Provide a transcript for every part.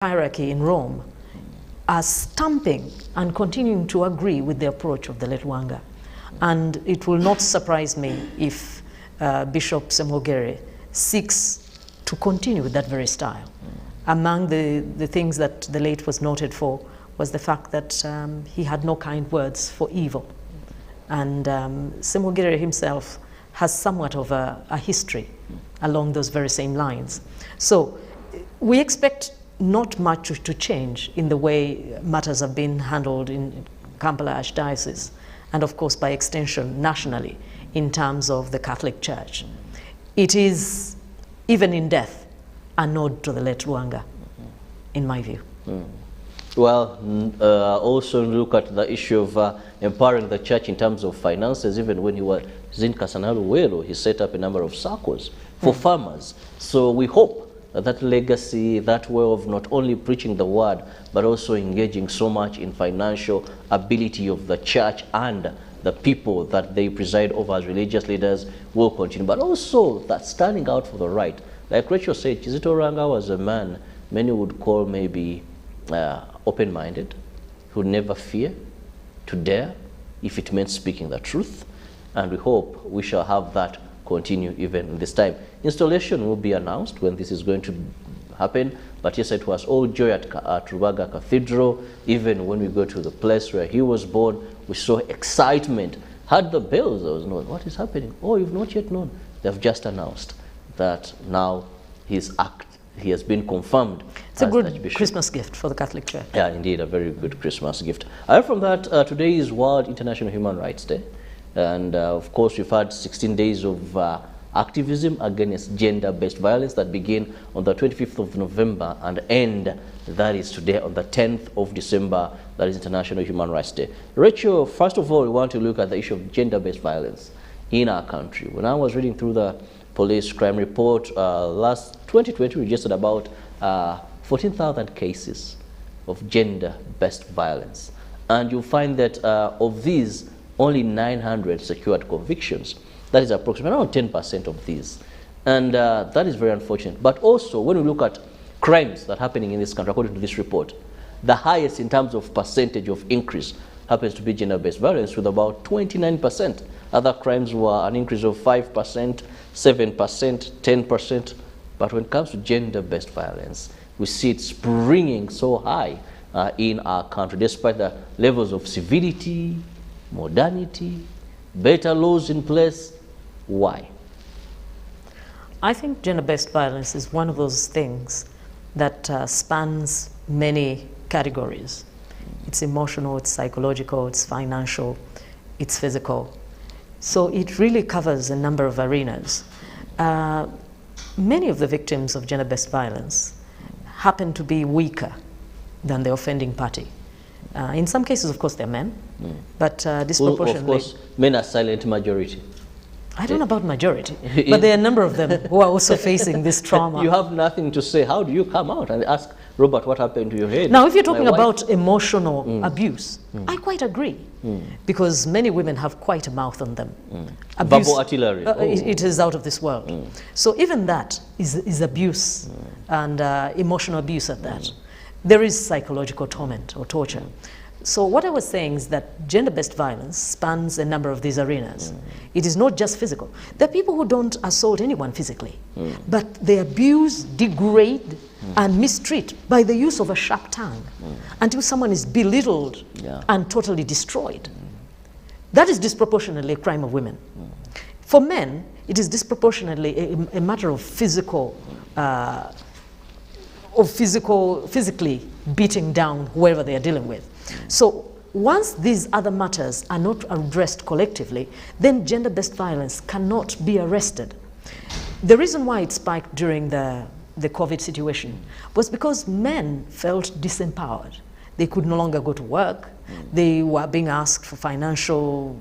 hierarchy in Rome are stamping and continuing to agree with the approach of the Letwanga. And it will not surprise me if Bishop Semwogere seeks to continue with that very style. Among the things that the late was noted for was the fact that he had no kind words for evil. And Semwogere himself has somewhat of a history along those very same lines. So we expect not much to change in the way matters have been handled in Kampala Archdiocese, and of course by extension nationally in terms of the Catholic Church. It is, even in death, a nod to the late Luanga, in my view. Well, also look at the issue of empowering the church in terms of finances. Even when he was in Kasanaluwelo, he set up a number of circles for farmers. So we hope that legacy, that way of not only preaching the word, but also engaging so much in financial ability of the church and the people that they preside over as religious leaders will continue. But also that standing out for the right. Like Rachel said, Kizito Ranga was a man many would call maybe open-minded, who never fear to dare if it meant speaking the truth. And we hope we shall have that continue even this time. Installation will be announced when this is going to happen, but yes, it was all joy at Rubaga Cathedral. Even when we go to the place where he was born, we saw excitement. Heard the bells, there was no, what is happening? Oh, you've not yet known. They've just announced that now he has been confirmed. It's a good Christmas gift for the Catholic Church. Yeah, indeed, a very good Christmas gift. Apart from that, today is World International Human Rights Day. And of course, we've had 16 days of activism against gender-based violence that begin on the 25th of November and end, that is today, on the 10th of December, that is International Human Rights Day. Rachel, first of all, we want to look at the issue of gender-based violence in our country. When I was reading through the police crime report, last 2020 registered about 14,000 cases of gender-based violence. And you'll find that of these, only 900 secured convictions. That is approximately around 10% of these. And that is very unfortunate. But also, when we look at crimes that are happening in this country, according to this report, the highest in terms of percentage of increase happens to be gender-based violence, with about 29%. Other crimes were an increase of 5%, 7%, 10%. But when it comes to gender-based violence, we see it springing so high in our country, despite the levels of civility, modernity, better laws in place. Why? I think gender-based violence is one of those things that spans many categories. It's emotional, it's psychological, it's financial, it's physical. So it really covers a number of arenas. Many of the victims of gender-based violence happen to be weaker than the offending party. In some cases, of course, they're men, but disproportionately... Well, of course, men are silent majority. I don't know about majority, but there are a number of them who are also facing this trauma. You have nothing to say. How do you come out and ask, Robert, what happened to your head? Now, if you're talking about emotional abuse, I quite agree, because many women have quite a mouth on them. Abuse, verbal artillery. It is out of this world. So even that is abuse, and emotional abuse at that. There is psychological torment or torture. So what I was saying is that gender-based violence spans a number of these arenas. It is not just physical. There are people who don't assault anyone physically, but they abuse, degrade, and mistreat by the use of a sharp tongue until someone is belittled and totally destroyed. That is disproportionately a crime of women. For men, it is disproportionately a matter of physically beating whoever whoever they are dealing with. So once these other matters are not addressed collectively, then gender-based violence cannot be arrested. The reason why it spiked during the COVID situation was because men felt disempowered. They could no longer go to work. They were being asked for financial,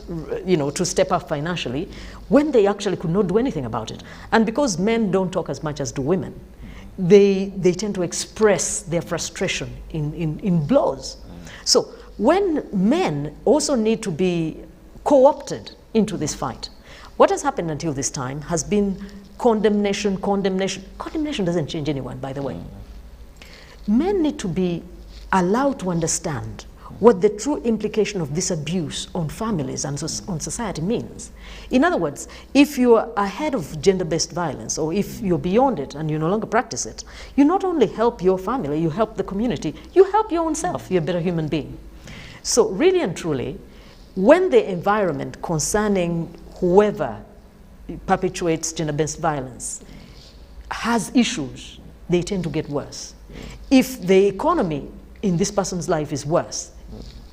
to step up financially, when they actually could not do anything about it. And because men don't talk as much as do women, they tend to express their frustration in blows. So when men also need to be co-opted into this fight, what has happened until this time has been condemnation. Condemnation doesn't change anyone, by the way. men need to be allowed to understand what the true implication of this abuse on families and on society means. In other words, if you are ahead of gender-based violence, or if you're beyond it and you no longer practice it, you not only help your family, you help the community, you help your own self, you're a better human being. So really and truly, when the environment concerning whoever perpetuates gender-based violence has issues, they tend to get worse. If the economy in this person's life is worse,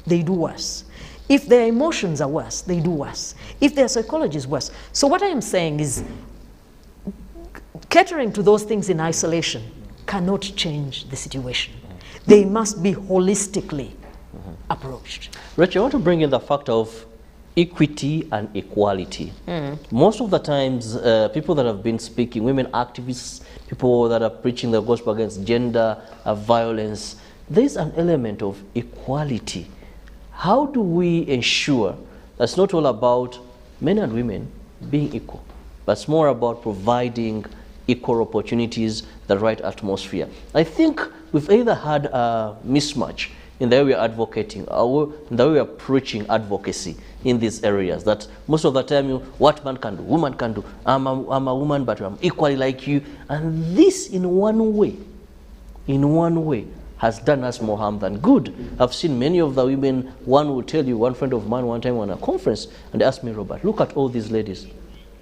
they do worse. If their emotions are worse, they do worse. If their psychology is worse. So what I am saying is, catering to those things in isolation cannot change the situation. They must be holistically approached. Rachel, I want to bring in the factor of equity and equality. Most of the times, people that have been speaking, women activists, people that are preaching the gospel against gender violence, there's an element of equality. How do we ensure that it's not all about men and women being equal, but it's more about providing equal opportunities, the right atmosphere? I think we've either had a mismatch in the way we are advocating, or in the way we are preaching advocacy in these areas, that most of the time, what man can do, woman can do, I'm a woman, but I'm equally like you. And this, in one way, has done us more harm than good. I've seen many of the women, one will tell you, one friend of mine one time on a conference, and they asked me, Robert, look at all these ladies.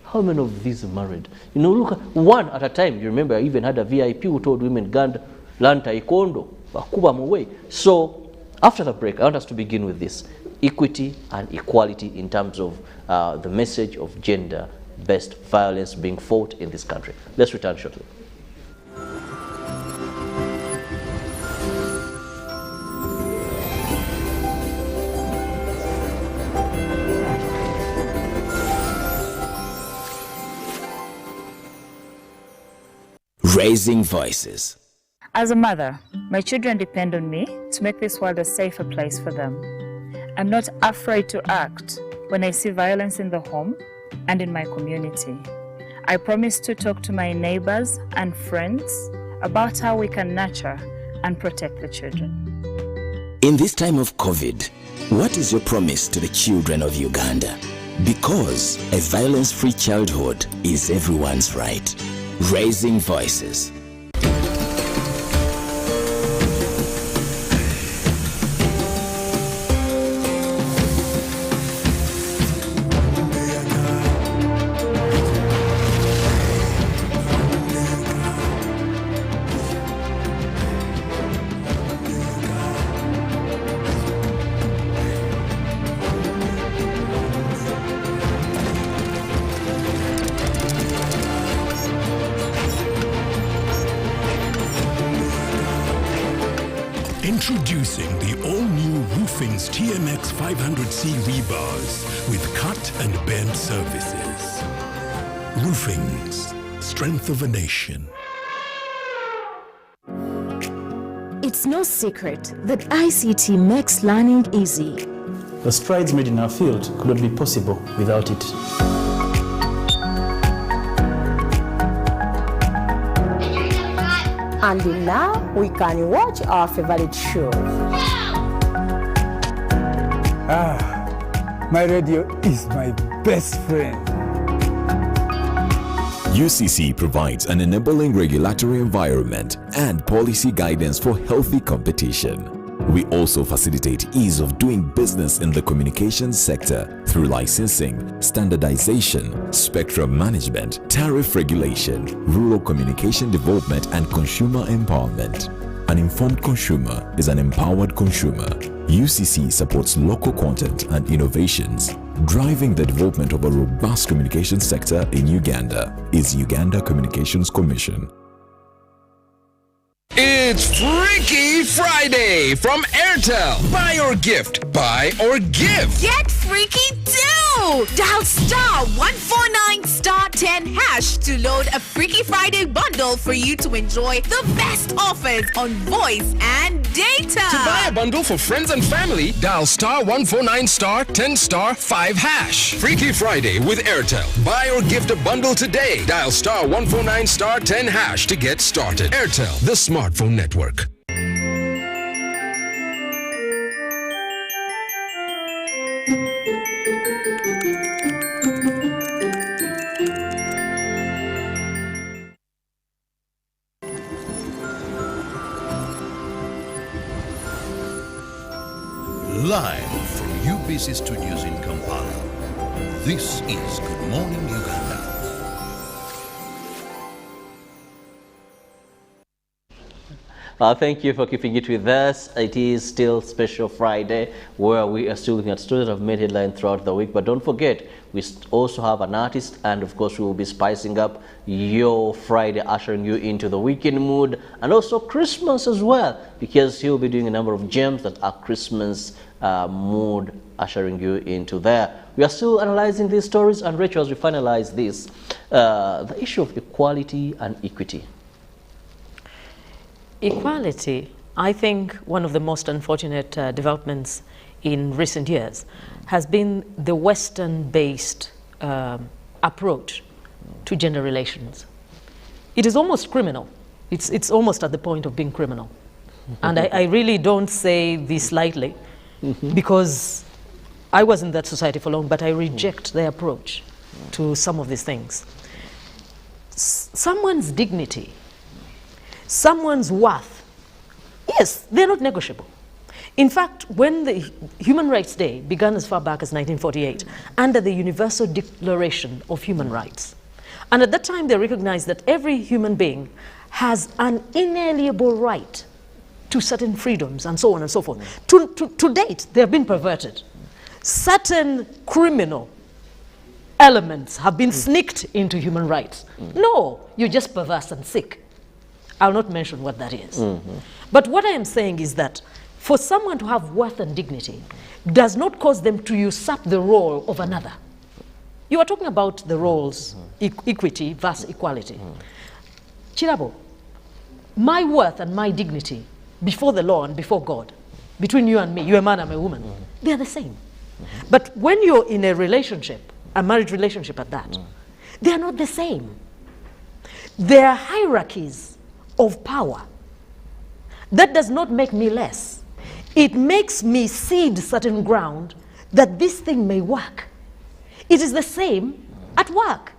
How many of these are married? You know, look at one at a time. You remember, I even had a VIP who told women, Gand, Lan Taekwondo, Bakuba Mwe. So, after the break, I want us to begin with this. Equity and equality in terms of the message of gender-based violence being fought in this country. Let's return shortly. Raising voices. As a mother, my children depend on me to make this world a safer place for them. I'm not afraid to act when I see violence in the home and in my community. I promise to talk to my neighbors and friends about how we can nurture and protect the children. In this time of COVID, what is your promise to the children of Uganda? Because a violence-free childhood is everyone's right. Raising voices. Introducing the all-new Roofing's TMX 500C rebars with cut and bend services. Roofing's, strength of a nation. It's no secret that ICT makes learning easy. The strides made in our field could not be possible without it. And now we can watch our favorite show. My radio is my best friend. UCC provides an enabling regulatory environment and policy guidance for healthy competition. We also facilitate ease of doing business in the communications sector through licensing, standardization, spectrum management, tariff regulation, rural communication development, and consumer empowerment. An informed consumer is an empowered consumer. UCC supports local content and innovations. Driving the development of a robust communication sector in Uganda is Uganda Communications Commission. It's Freaky Friday from Airtel. Buy or gift. Buy or give. Get freaky too! Dial *149*10# to load a Freaky Friday bundle for you to enjoy the best offers on voice and data. To buy a bundle for friends and family, dial *149*10*5#. Freaky Friday with Airtel. Buy or gift a bundle today. Dial *149*10# to get started. Airtel, the smartphone network. Live from UBC Studios in Kampala, this is Good Morning Uganda. Thank you for keeping it with us. It is still Special Friday, where we are still looking at stories that have made headline throughout the week. But don't forget, we also have an artist, and of course we will be spicing up your Friday, ushering you into the weekend mood, and also Christmas as well, because he'll be doing a number of gems that are Christmas mood, ushering you into there. We are still analyzing these stories, and Rachel, as we finalize this, the issue of equality and equity. Equality, I think one of the most unfortunate developments in recent years has been the Western-based approach to gender relations. It is almost criminal. It's almost at the point of being criminal. And I really don't say this lightly, because I was in that society for long, but I reject their approach to some of these things. Someone's dignity, someone's worth, yes, they're not negotiable. In fact, when the Human Rights Day began as far back as 1948, under the Universal Declaration of Human Rights, and at that time they recognized that every human being has an inalienable right to certain freedoms and so on and so forth. To date, they have been perverted. Certain criminal elements have been sneaked into human rights. No, you're just perverse and sick. I'll not mention what that is. But what I am saying is that for someone to have worth and dignity does not cause them to usurp the role of another. You are talking about the roles, equity versus equality. Kirabo, my worth and my dignity before the law and before God, between you and me, you're a man, I'm a woman, they're the same. But when you're in a relationship, a marriage relationship at that, they are not the same. There are hierarchies of power. That does not make me less. It makes me cede certain ground that this thing may work. It is the same at work.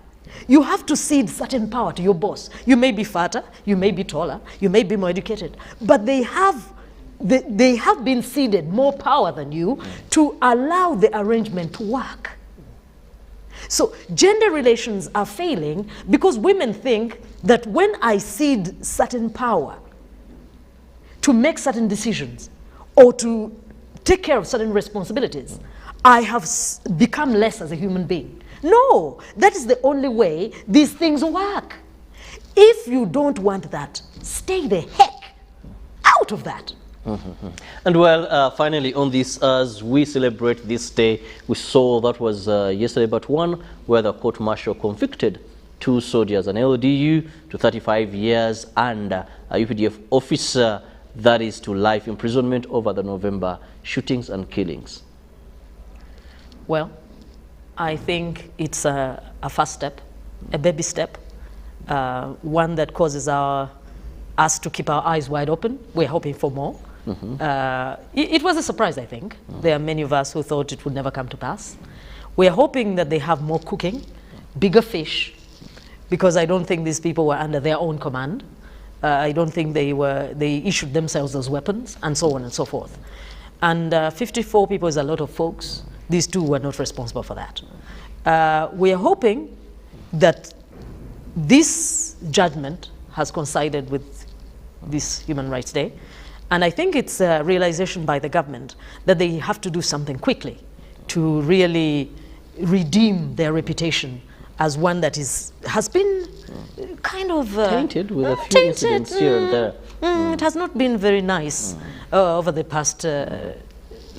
You have to cede certain power to your boss. You may be fatter, you may be taller, you may be more educated, but they have been ceded more power than you to allow the arrangement to work. So gender relations are failing because women think that when I cede certain power to make certain decisions or to take care of certain responsibilities, I have become less as a human being. No, that is the only way these things work. If you don't want that, stay the heck out of that. And well, finally on this, as we celebrate this day, we saw that was yesterday but one, where the court-martial convicted 2 soldiers, an LDU to 35 years and a UPDF officer that is to life imprisonment over the November shootings and killings. Well, I think it's a first step, a baby step, one that causes us to keep our eyes wide open. We're hoping for more. It was a surprise, I think. There are many of us who thought it would never come to pass. We're hoping that they have more cooking, bigger fish, because I don't think these people were under their own command. I don't think they issued themselves those weapons, and so on and so forth. And 54 people is a lot of folks. These 2 were not responsible for that. We are hoping that this judgment has coincided with this Human Rights Day. And I think it's a realization by the government that they have to do something quickly to really redeem their reputation as one that has been kind of tainted with a few incidents here and there. It has not been very nice over the past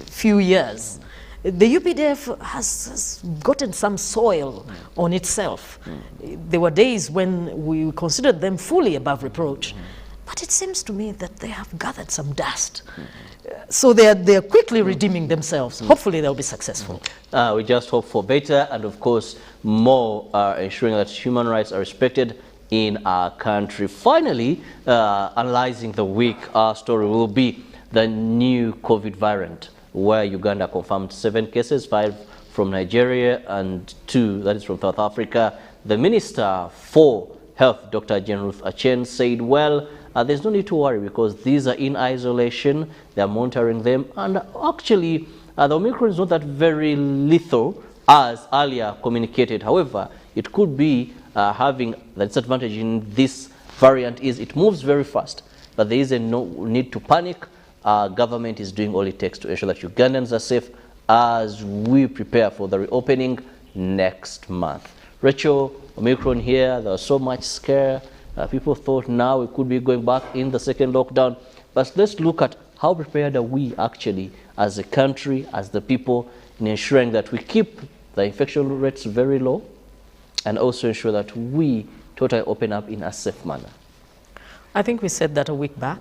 few years. The UPDF has gotten some soil on itself. There were days when we considered them fully above reproach. But it seems to me that they have gathered some dust. So they're quickly redeeming themselves. Hopefully they'll be successful. We just hope for better, and of course more ensuring that human rights are respected in our country. Finally, analyzing the week, our story will be the new COVID variant, where Uganda confirmed 7 cases, 5 from Nigeria and 2, that is from South Africa. The Minister for Health, Dr. Jane Ruth Aceng, said, well, there's no need to worry because these are in isolation, they're monitoring them, and actually the Omicron is not that very lethal as earlier communicated. However, it could be having the disadvantage in this variant is it moves very fast, but there is no need to panic. Government is doing all it takes to ensure that Ugandans are safe as we prepare for the reopening next month. Rachel, Omicron here, there was so much scare. People thought now we could be going back in the second lockdown. But let's look at how prepared are we actually as a country, as the people, in ensuring that we keep the infection rates very low and also ensure that we totally open up in a safe manner. I think we said that a week back,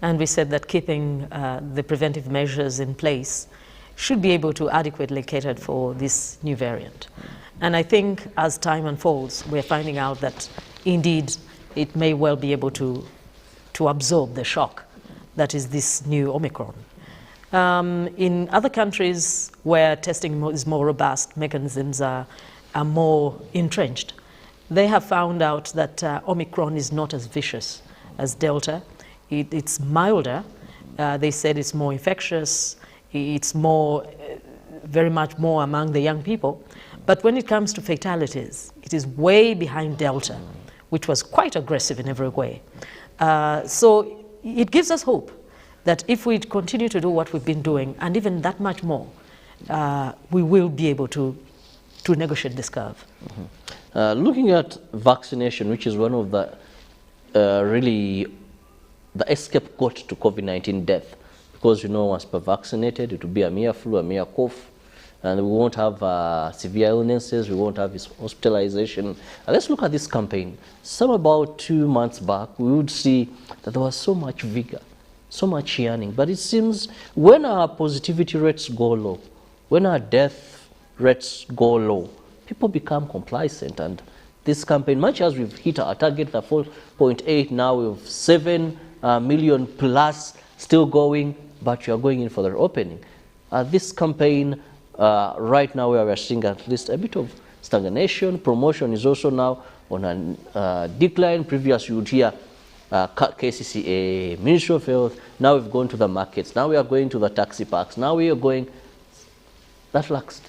and we said that keeping the preventive measures in place should be able to adequately cater for this new variant. And I think as time unfolds, we're finding out that indeed it may well be able to absorb the shock that is this new Omicron. In other countries where testing is more robust, mechanisms are more entrenched, they have found out that Omicron is not as vicious as Delta. It's milder. They said it's more infectious. It's more, very much more among the young people. But when it comes to fatalities, it is way behind Delta, which was quite aggressive in every way. So it gives us hope that if we continue to do what we've been doing, and even that much more, we will be able to negotiate this curve. Looking at vaccination, which is one of the really the scapegoat to COVID-19 death, because once we're vaccinated, it will be a mere flu, a mere cough, and we won't have severe illnesses, we won't have hospitalization. Let's look at this campaign. About 2 months back, we would see that there was so much vigor, so much yearning, but it seems when our positivity rates go low, when our death rates go low, people become complacent. And this campaign, much as we've hit our target, the 4.8, now we have 7 million plus still going, but you are going in for the reopening. This campaign, right now we are seeing at least a bit of stagnation. Promotion is also now on a decline. Previous you would hear KCCA, Ministry of Health. Now we've gone to the markets. Now we are going to the taxi parks. Now we are going, that laxed.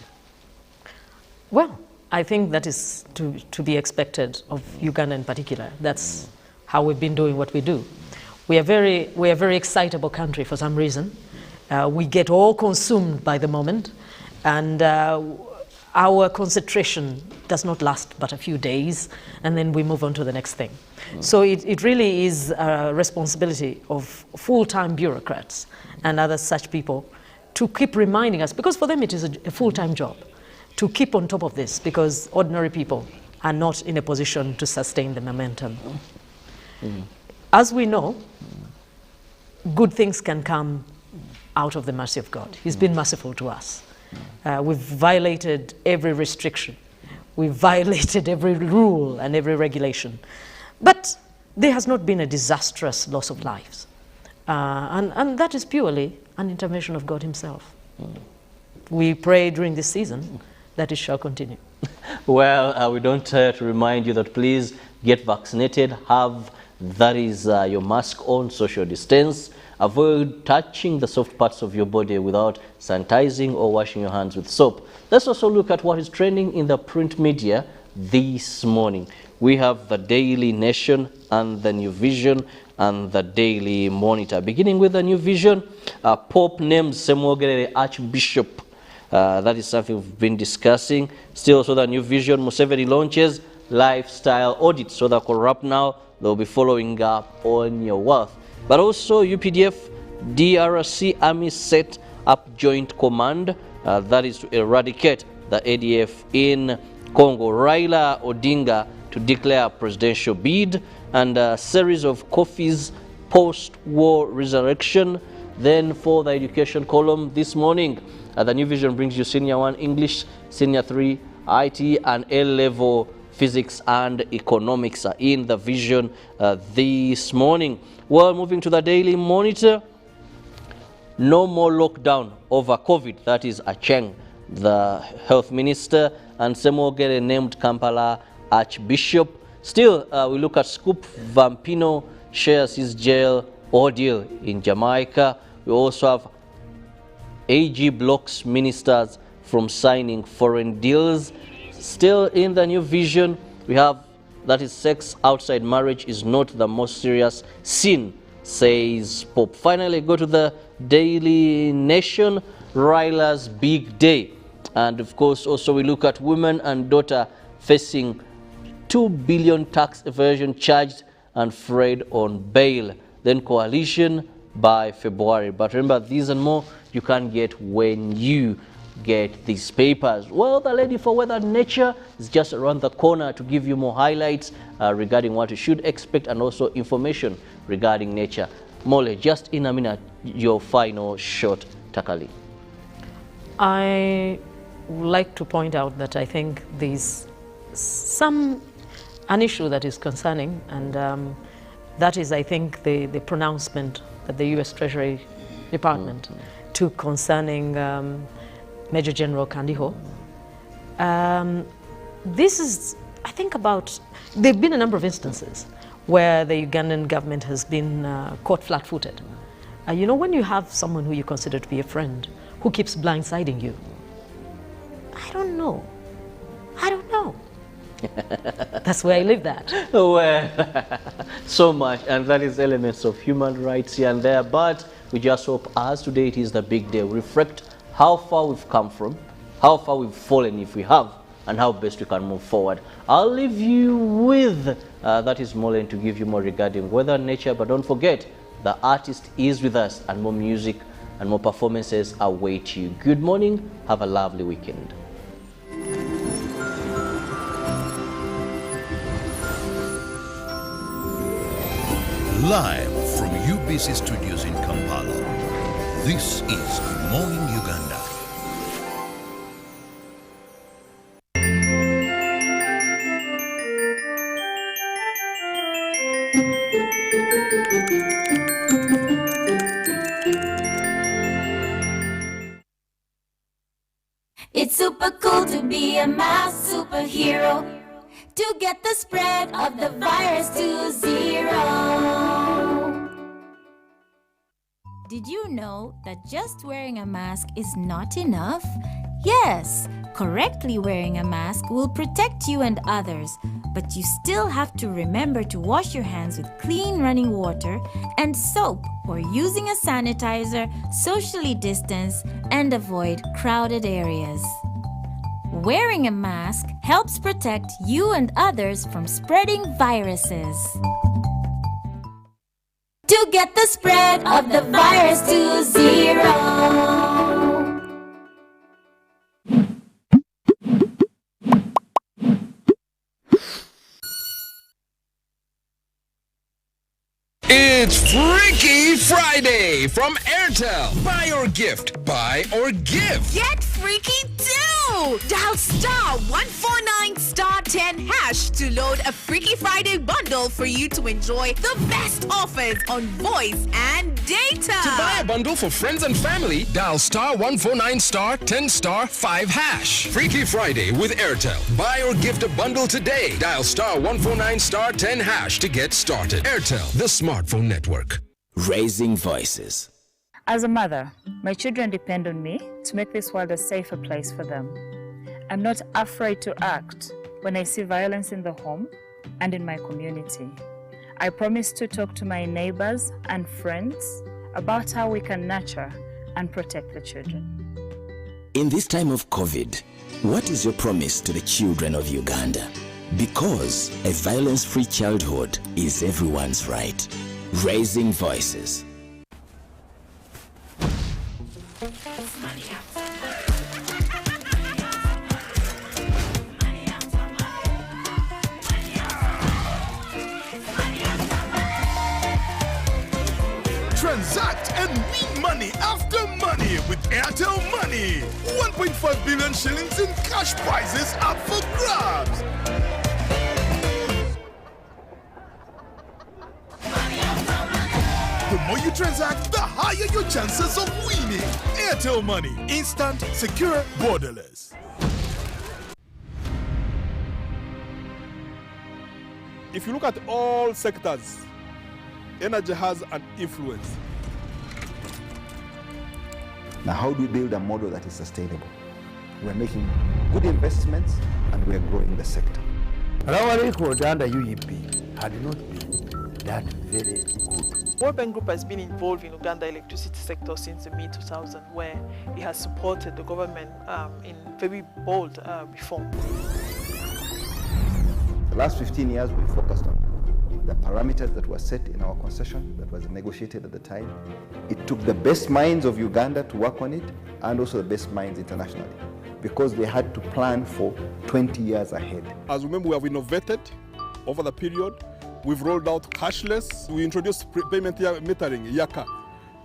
Well, I think that is to be expected of Uganda in particular. That's how we've been doing what we do. We are a very excitable country for some reason. We get all consumed by the moment, and our concentration does not last but a few days, and then we move on to the next thing. So it really is a responsibility of full-time bureaucrats and other such people to keep reminding us, because for them it is a full-time job, to keep on top of this, because ordinary people are not in a position to sustain the momentum. As we know, good things can come out of the mercy of God. He's been merciful to us. We've violated every restriction. We've violated every rule and every regulation. But there has not been a disastrous loss of lives. And that is purely an intervention of God himself. We pray during this season that it shall continue. Well, we don't to remind you that please get vaccinated, have that is your mask on, social distance, avoid touching the soft parts of your body without sanitizing or washing your hands with soap. Let's also look at what is trending in the print media this morning. We have the Daily Nation and the New Vision and the Daily Monitor. Beginning with the New Vision, Pope named Semwogerere Archbishop. That is something we've been discussing. Still also the New Vision, Museveni launches lifestyle audit. So the corrupt now, they'll be following up on your wealth. But also UPDF, DRC Army set up joint command. That is to eradicate the ADF in Congo. Raila Odinga to declare a presidential bid, and a series of coffees post-war resurrection. Then for the education column this morning, the New Vision brings you Senior 1 English, Senior 3 IT, and A-level Physics and Economics are in the Vision this morning. Well, moving to the Daily Monitor, no more lockdown over COVID. That is Acheng, the health minister, and Semwogere named Kampala Archbishop. Still, we look at Scoop Vampino shares his jail ordeal in Jamaica. We also have AG blocks ministers from signing foreign deals. Still in the New Vision, we have that is sex outside marriage is not the most serious sin, says Pope. Finally, go to the Daily Nation, Ryla's big day. And of course, also we look at women and daughter facing 2 billion tax evasion charged and freed on bail. Then coalition by February. But remember, these and more you can get when you get these papers. Well, the lady for weather and nature is just around the corner to give you more highlights regarding what you should expect and also information regarding nature. Mole, just in a minute, your final short takali. I would like to point out that I think there's an issue that is concerning, and that is, I think, the pronouncement that the U.S. Treasury Department took concerning Major General Kandiho. This is, I think, about, there have been a number of instances where the Ugandan government has been caught flat-footed. You know, when you have someone who you consider to be a friend who keeps blindsiding you, I don't know. That's where I live that. Well, so much, and that is elements of human rights here and there, but we just hope as today it is the big day. We reflect how far we've come from, how far we've fallen if we have, and how best we can move forward. I'll leave you with, that is Molen, to give you more regarding weather and nature, but don't forget, the artist is with us, and more music and more performances await you. Good morning, have a lovely weekend. Live from UBC Studios in Kampala, this is Good Morning Uganda. It's super cool to be a mass superhero, to get the spread of the virus to 0. Did you know that just wearing a mask is not enough? Yes, correctly wearing a mask will protect you and others, but you still have to remember to wash your hands with clean running water and soap, or using a sanitizer, socially distance, and avoid crowded areas. Wearing a mask helps protect you and others from spreading viruses. To get the spread of the virus to 0. It's Freaky Friday from Airtel. Buy or gift. Buy or give. Get freaky too! Dial *149*10# to load a Freaky Friday bundle for you to enjoy the best offers on voice and data. To buy a bundle for friends and family, dial *149*10*5#. Freaky Friday with Airtel. Buy or gift a bundle today. Dial *149*10# to get started. Airtel, the smartphone network. Raising voices. As a mother, my children depend on me to make this world a safer place for them. I'm not afraid to act when I see violence in the home and in my community. I promise to talk to my neighbors and friends about how we can nurture and protect the children. In this time of COVID, what is your promise to the children of Uganda? Because a violence-free childhood is everyone's right. Raising voices. Transact and win money after money with Airtel Money. 1.5 billion shillings in cash prizes up for grabs. The more you transact, the higher your chances of winning. Airtel Money. Instant, secure, borderless. If you look at all sectors, energy has an influence. Now, how do we build a model that is sustainable? We're making good investments and we're growing the sector. Our record under UEP had not been that very good. World Bank Group has been involved in Uganda electricity sector since the mid-2000s, where it has supported the government in very bold reform. The last 15 years, we focused on the parameters that were set in our concession that was negotiated at the time. It took the best minds of Uganda to work on it and also the best minds internationally, because they had to plan for 20 years ahead. As remember, we have innovated over the period. We've rolled out cashless. We introduced payment metering, Yaka.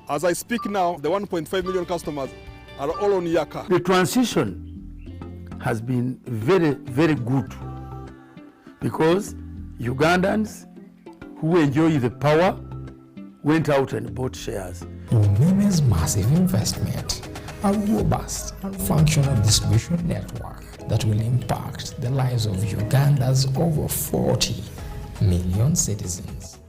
As I speak now, the 1.5 million customers are all on Yaka. The transition has been very, very good because Ugandans who enjoy the power went out and bought shares. Umeme's massive investment, a robust and functional distribution network that will impact the lives of Uganda's over 40 million citizens.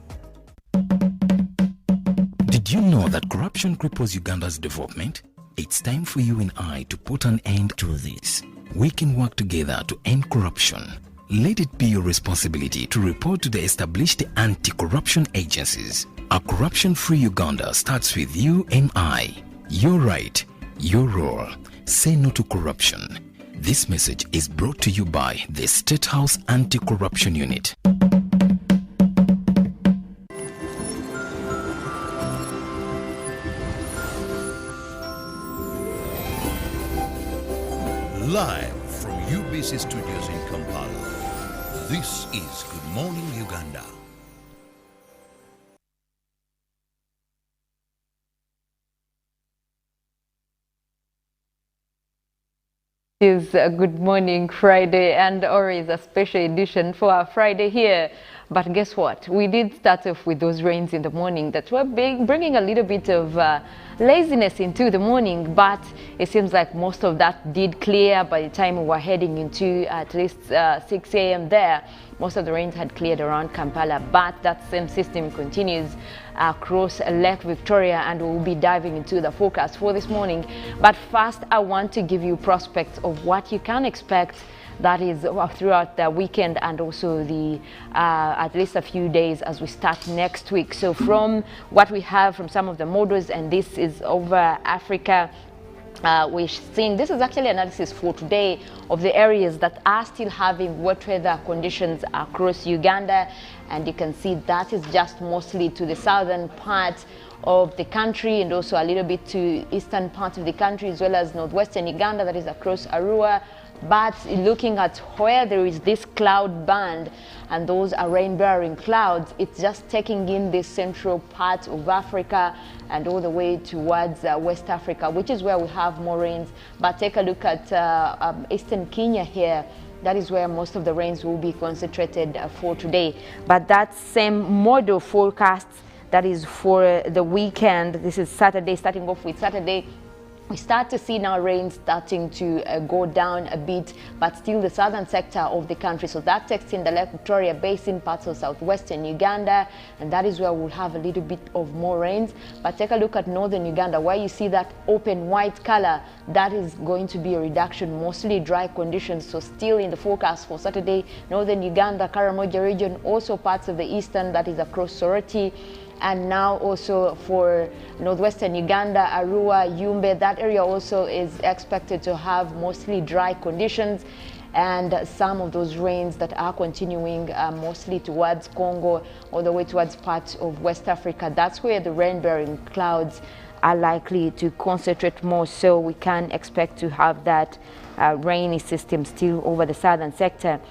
Did you know that corruption cripples Uganda's development? It's time for you and I to put an end to this. We can work together to end corruption. Let it be your responsibility to report to the established anti-corruption agencies. A corruption-free Uganda starts with you and I. Your right, your role. Say no to corruption. This message is brought to you by the State House Anti-Corruption Unit. Live from UBC Studios in Kampala, this is Good Morning Uganda. It is a Good Morning Friday and always a special edition for our Friday here. But guess what? We did start off with those rains in the morning that were bringing a little bit of laziness into the morning, but it seems like most of that did clear by the time we were heading into at least 6 a.m. there. Most of the rains had cleared around Kampala, but that same system continues across Lake Victoria, and we'll be diving into the forecast for this morning. But first, I want to give you prospects of what you can expect, that is throughout the weekend and also the at least a few days as we start next week. So from what we have from some of the models, and this is over Africa, we're seeing, this is actually analysis for today of the areas that are still having wet weather conditions across Uganda, and you can see that is just mostly to the southern part of the country and also a little bit to eastern part of the country, as well as northwestern Uganda, that is across Arua. But looking at where there is this cloud band and those are rain-bearing clouds, it's just taking in the central part of Africa and all the way towards West Africa, which is where we have more rains. But take a look at eastern Kenya here. That is where most of the rains will be concentrated for today. But that same model forecast, that is for the weekend. This is Saturday, starting off with Saturday. We start to see now rain starting to go down a bit, but still the southern sector of the country. So that takes in the Lake Victoria Basin, parts of southwestern Uganda, and that is where we'll have a little bit of more rains. But take a look at northern Uganda, where you see that open white color. That is going to be a reduction, mostly dry conditions. So still in the forecast for Saturday, northern Uganda, Karamoja region, also parts of the eastern, that is across Soroti. And now also for northwestern Uganda, Arua, Yumbe, that area also is expected to have mostly dry conditions, and some of those rains that are continuing mostly towards Congo, all the way towards parts of West Africa. That's where the rain-bearing clouds are likely to concentrate more, so we can expect to have that rainy system still over the southern sector.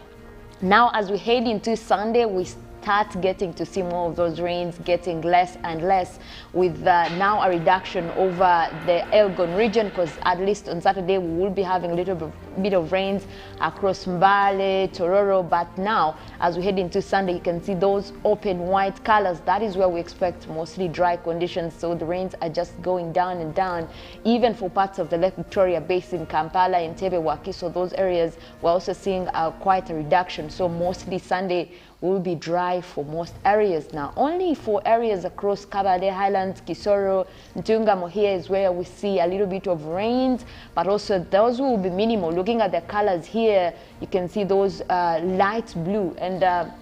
Now as we head into Sunday, we start getting to see more of those rains getting less and less, with now a reduction over the Elgon region, because at least on Saturday we will be having a little bit of rains across Mbale, Tororo, but now as we head into Sunday, you can see those open white colors. That is where we expect mostly dry conditions, so the rains are just going down and down. Even for parts of the Lake Victoria Basin, Kampala, Entebbe, Wakiso, those areas, we're also seeing quite a reduction. So mostly Sunday will be dry for most areas. Now, only for areas across Kabale Highlands, Kisoro, Ntungamo here is where we see a little bit of rains, but also those will be minimal. Looking at the colors here, you can see those light blue, and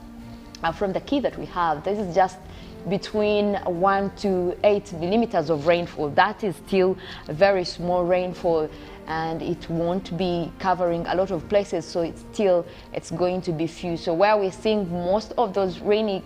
from the key that we have, this is just between 1 to 8 millimeters of rainfall. That is still a very small rainfall, and it won't be covering a lot of places, so it's going to be few. So where we're seeing most of those rainy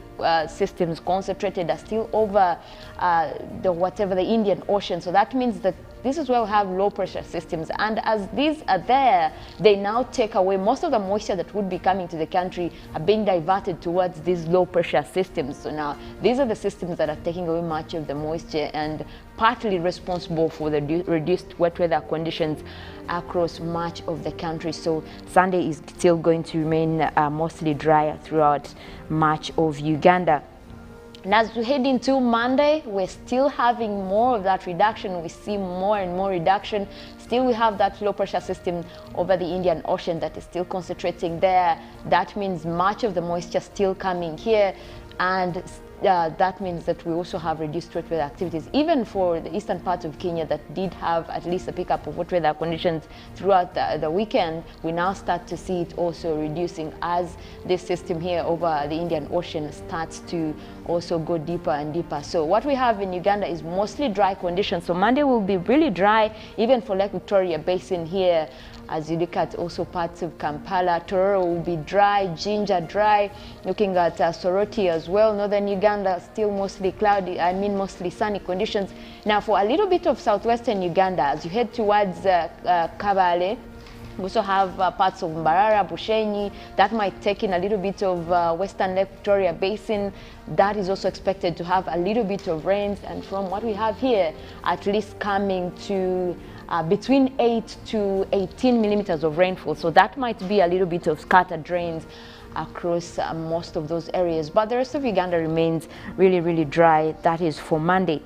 systems concentrated are still over the Indian Ocean. So that means that this is where we have low pressure systems, and as these are there, they now take away most of the moisture that would be coming to the country are being diverted towards these low pressure systems. So now these are the systems that are taking away much of the moisture and partly responsible for the reduced wet weather conditions across much of the country. So Sunday is still going to remain mostly dry throughout much of Uganda. And as we head into Monday, we're still having more of that reduction. We see more and more reduction. Still, we have that low pressure system over the Indian Ocean that is still concentrating there. That means much of the moisture still coming here, and that means that we also have reduced wet weather activities. Even for the eastern part of Kenya that did have at least a pickup of wet weather conditions throughout the weekend, we now start to see it also reducing as this system here over the Indian Ocean starts to also go deeper and deeper. So what we have in Uganda is mostly dry conditions. So Monday will be really dry, even for Lake Victoria Basin here. As you look at also parts of Kampala, Tororo will be dry, Jinja dry. Looking at Soroti as well, northern Uganda still mostly cloudy, mostly sunny conditions. Now for a little bit of southwestern Uganda, as you head towards Kabale, we also have parts of Mbarara, Bushenyi, that might take in a little bit of western Lake Victoria Basin. That is also expected to have a little bit of rains, and from what we have here, at least coming to between 8 to 18 millimeters of rainfall. So that might be a little bit of scattered rains across most of those areas. But the rest of Uganda remains really, really dry. That is for Monday.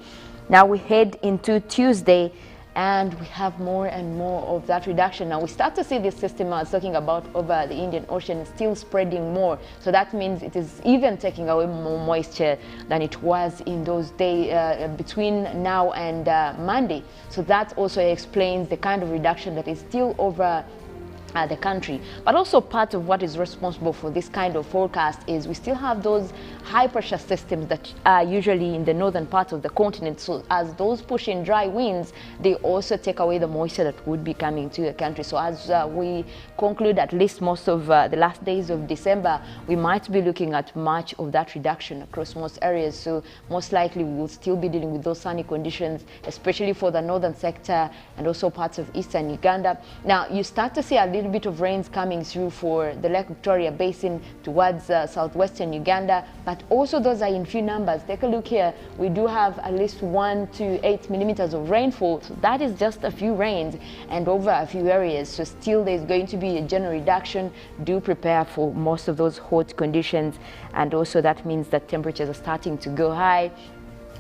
Now we head into Tuesday, and we have more and more of that reduction. Now we start to see this system I was talking about over the Indian Ocean still spreading more. So that means it is even taking away more moisture than it was in those days between now and Monday. So that also explains the kind of reduction that is still over the country. But also part of what is responsible for this kind of forecast is we still have those high pressure systems that are usually in the northern part of the continent. So as those push in dry winds, they also take away the moisture that would be coming to the country. So as we conclude at least most of the last days of December, we might be looking at much of that reduction across most areas. So most likely we will still be dealing with those sunny conditions, especially for the northern sector and also parts of eastern Uganda. Now you start to see a little bit of rains coming through for the Lake Victoria Basin towards southwestern Uganda, but also those are in few numbers. Take a look here. We do have at least 1 to 8 millimeters of rainfall. So that is just a few rains and over a few areas. So still there's going to be a general reduction. Do prepare for most of those hot conditions, and also that means that temperatures are starting to go high.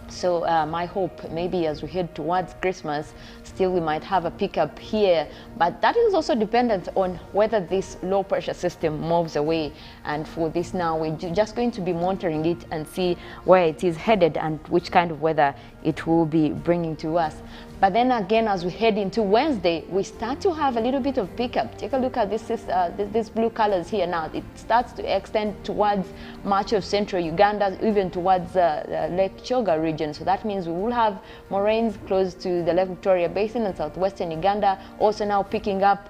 So my hope, maybe as we head towards Christmas, still we might have a pickup here, but that is also dependent on whether this low pressure system moves away. And for this now, we're just going to be monitoring it and see where it is headed and which kind of weather it will be bringing to us. But then again, as we head into Wednesday, we start to have a little bit of pickup. Take a look at these blue colors here now. It starts to extend towards much of central Uganda, even towards Lake Choga region. So that means we will have more rains close to the Lake Victoria Basin and southwestern Uganda. Also now picking up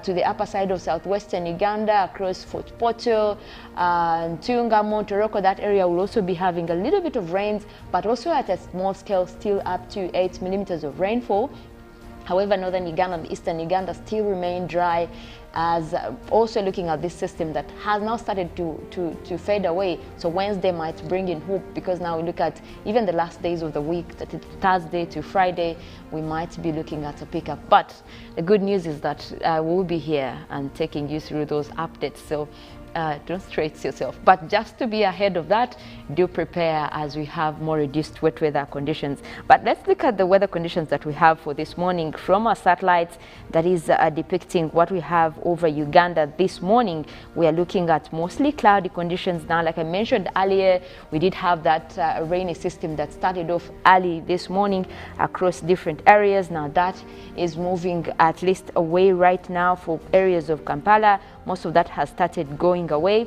to the upper side of southwestern Uganda across Fort Portal, Ntungamo, Toroko. That area will also be having a little bit of rains, but also at a small scale, still up to 8 millimeters of rainfall. However, northern Uganda and eastern Uganda still remain dry, as also looking at this system that has now started to fade away. So Wednesday might bring in hope, because now we look at even the last days of the week, that Thursday to Friday, we might be looking at a pickup. But the good news is that we'll be here and taking you through those updates. So don't stress yourself, but just to be ahead of that, do prepare as we have more reduced wet weather conditions. But let's look at the weather conditions that we have for this morning from our satellites, that is depicting what we have over Uganda this morning. We are looking at mostly cloudy conditions now. Like I mentioned earlier, we did have that rainy system that started off early this morning across different areas. Now that is moving at least away right now for areas of Kampala. Most of that has started going away,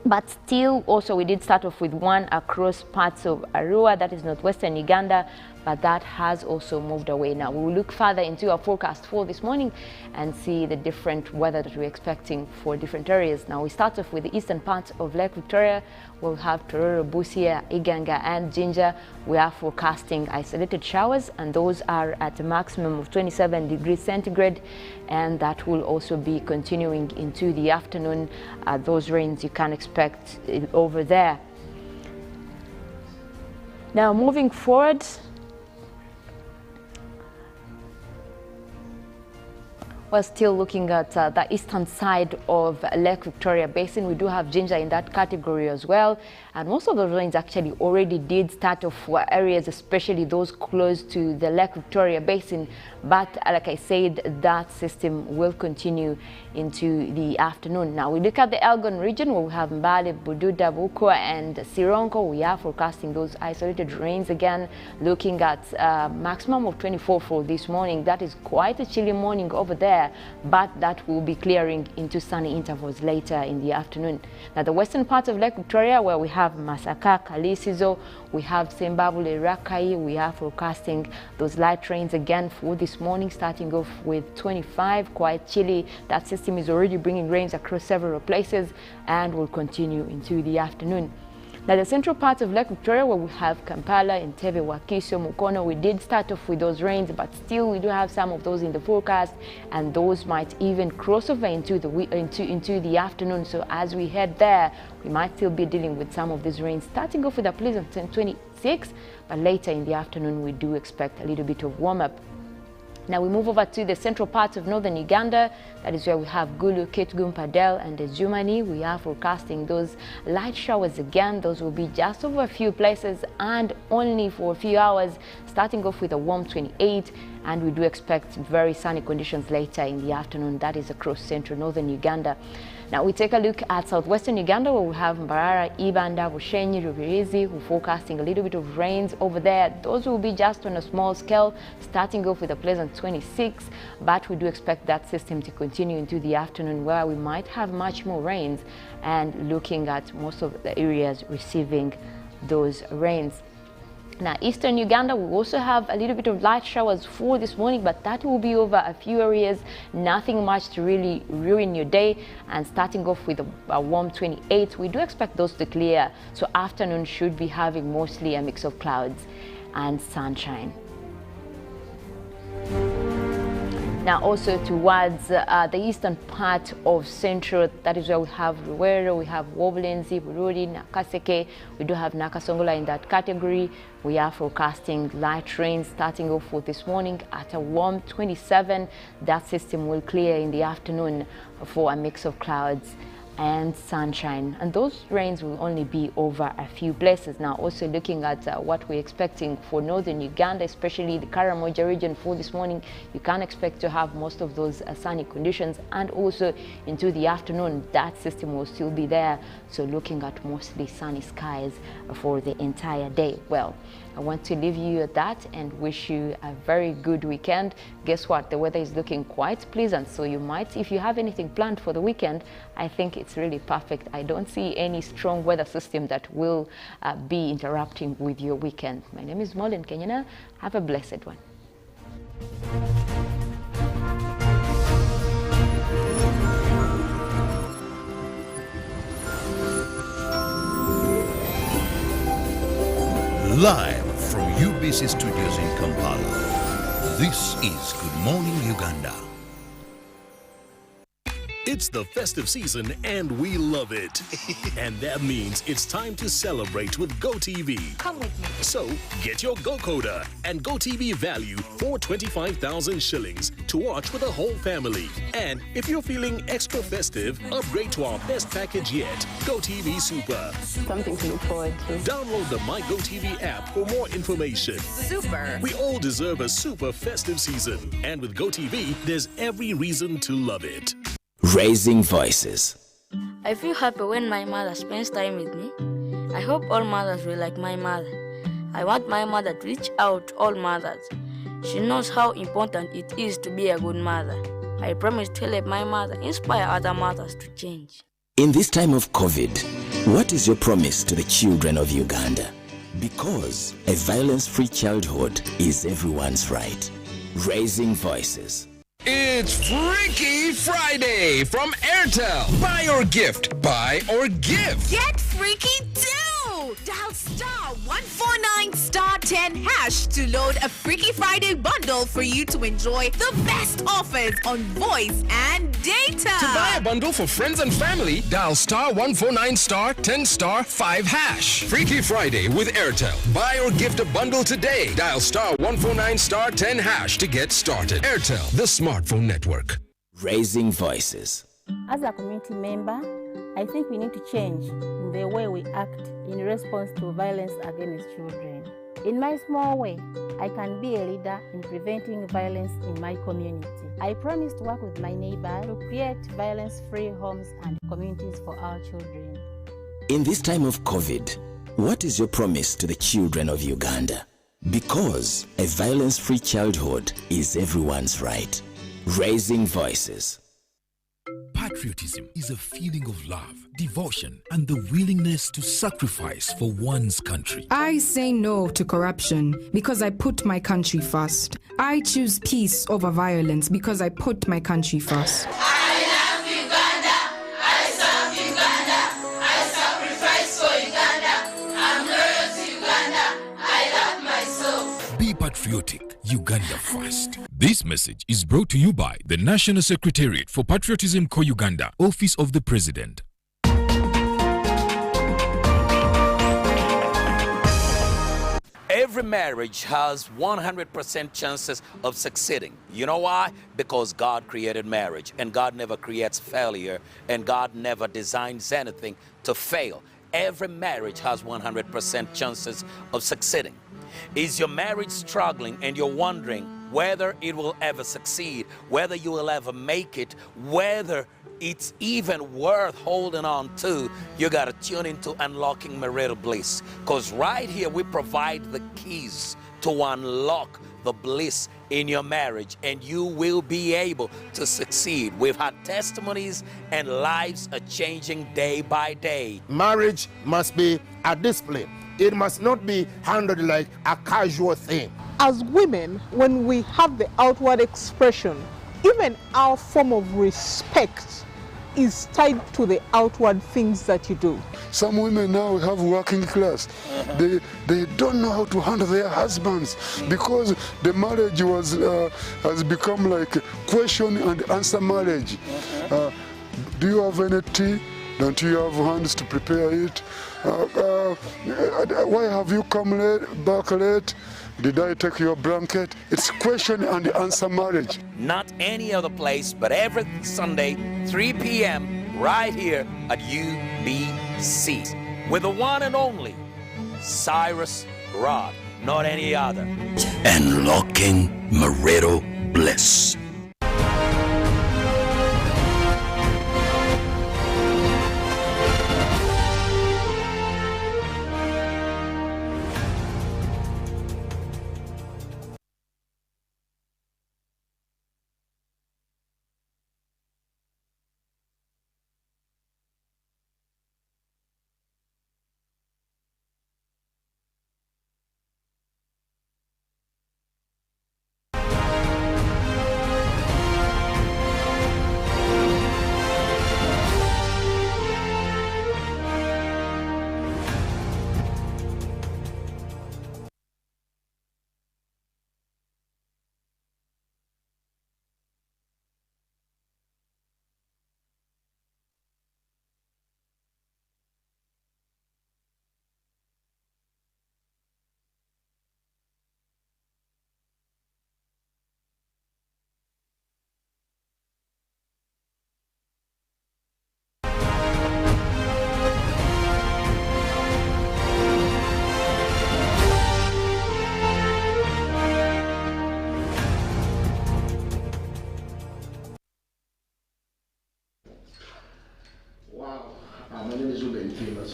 but still also we did start off with one across parts of Arua, that is northwestern Uganda, but that has also moved away. Now we will look further into our forecast for this morning and see the different weather that we're expecting for different areas. Now we start off with the eastern part of Lake Victoria. We'll have Tororo, Busia, Iganga and Jinja. We are forecasting isolated showers, and those are at a maximum of 27 degrees centigrade, and that will also be continuing into the afternoon. Those rains you can expect over there. Now moving forward, we're still looking at the eastern side of Lake Victoria Basin. We do have Jinja in that category as well. And most of the rains actually already did start off for areas, especially those close to the Lake Victoria Basin. But like I said, that system will continue into the afternoon. Now we look at the Elgon region, where we have Mbale, Bududa, Bukwa and Sironko. We are forecasting those isolated rains again, looking at maximum of 24 for this morning. That is quite a chilly morning over there, but that will be clearing into sunny intervals later in the afternoon. Now the western part of Lake Victoria, where we have Masaka, Kalisizo, we have Zimbabwe, Rakai, we are forecasting those light rains again for this morning, starting off with 25, quite chilly. That system is already bringing rains across several places and will continue into the afternoon. Now the central part of Lake Victoria, where we have Kampala, Entebbe, Wakiso, Mukono, we did start off with those rains, but still we do have some of those in the forecast, and those might even cross over into the afternoon. So as we head there, we might still be dealing with some of these rains, starting off with a pleasant 26, but later in the afternoon we do expect a little bit of warm-up. Now we move over to the central part of northern Uganda. That is where we have Gulu, Kitgum, Padel and Jumani. We are forecasting those light showers again. Those will be just over a few places and only for a few hours, starting off with a warm 28. And we do expect very sunny conditions later in the afternoon. That is across central northern Uganda. Now we take a look at southwestern Uganda, where we have Mbarara, Ibanda, Bushenyi, Rubirizi. We're forecasting a little bit of rains over there. Those will be just on a small scale, starting off with a pleasant 26, but we do expect that system to continue into the afternoon, where we might have much more rains, and looking at most of the areas receiving those rains. Now, eastern Uganda, we also have a little bit of light showers for this morning, but that will be over a few areas, nothing much to really ruin your day. And starting off with a warm 28, we do expect those to clear. So afternoon should be having mostly a mix of clouds and sunshine. Now also towards the eastern part of central, that is where we have Ruwero, we have Wobulenzi, Bururi, Nakaseke. We do have Nakasongola in that category. We are forecasting light rains starting off for this morning at a warm 27. That system will clear in the afternoon for a mix of clouds and sunshine, and those rains will only be over a few places. Now also looking at what we're expecting for northern Uganda, especially the Karamoja region for this morning, you can expect to have most of those sunny conditions, and also into the afternoon that system will still be there, so looking at mostly sunny skies for the entire day. Well, I want to leave you at that and wish you a very good weekend. Guess what? The weather is looking quite pleasant, so you might, if you have anything planned for the weekend, I think it's really perfect. I don't see any strong weather system that will be interrupting with your weekend. My name is Molin Kenyana. Have a blessed one. Live from UBC Studios in Kampala, This is Good Morning Uganda. It's the festive season and we love it. And that means it's time to celebrate with GoTV. Come with me. So get your GoCoder and GoTV value for 25,000 shillings to watch with the whole family. And if you're feeling extra festive, upgrade to our best package yet, GoTV Super. Something to look forward to. Download the My GoTV app for more information. Super. We all deserve a super festive season. And with GoTV, there's every reason to love it. Raising voices. I feel happy when my mother spends time with me. I hope all mothers will like my mother. I want my mother to reach out to all mothers. She knows how important it is to be a good mother. I promise to help my mother inspire other mothers to change. In this time of COVID, what is your promise to the children of Uganda? Because a violence-free childhood is everyone's right. Raising voices. It's Freaky Friday from Airtel. Buy or gift. Buy or give. Get freaky too! Dial star 149 star 10 hash to load a Freaky Friday bundle for you to enjoy the best offers on voice and data. To buy a bundle for friends and family, dial star 149 star 10 star 5 hash. Freaky Friday with Airtel. Buy or gift a bundle today. Dial star 149 star 10 hash to get started. Airtel, the smartphone network. Raising voices. As a community member, I think we need to change in the way we act in response to violence against children. In my small way, I can be a leader in preventing violence in my community. I promise to work with my neighbors to create violence-free homes and communities for our children. In this time of COVID, what is your promise to the children of Uganda? Because a violence-free childhood is everyone's right. Raising voices. Patriotism is a feeling of love, devotion, and the willingness to sacrifice for one's country. I say no to corruption because I put my country first. I choose peace over violence because I put my country first. I love Uganda. I serve Uganda. I sacrifice for Uganda. I'm loyal to Uganda. I love myself. Be patriotic. Uganda first. This message is brought to you by the National Secretariat for Patriotism Co Uganda, Office of the President. Every marriage has 100% chances of succeeding. You know why? Because God created marriage, and God never creates failure, and God never designs anything to fail. Every marriage has 100% chances of succeeding. Is your marriage struggling and you're wondering whether it will ever succeed, whether you will ever make it, whether it's even worth holding on to? You got to tune into Unlocking Marital Bliss, because right here we provide the keys to unlock the bliss in your marriage, and you will be able to succeed. We've had testimonies and lives are changing day by day. Marriage must be a discipline. It must not be handled like a casual thing. As women, when we have the outward expression, even our form of respect is tied to the outward things that you do. Some women now have working class. They don't know how to handle their husbands because the marriage was has become like question and answer marriage. Do you have any tea? Don't you have hands to prepare it? Why have you come back late? Did I take your blanket? It's question and answer marriage. Not any other place, but every Sunday, 3 p.m., right here at UBC. With the one and only Cyrus Rod, not any other. Unlocking Marital Bliss.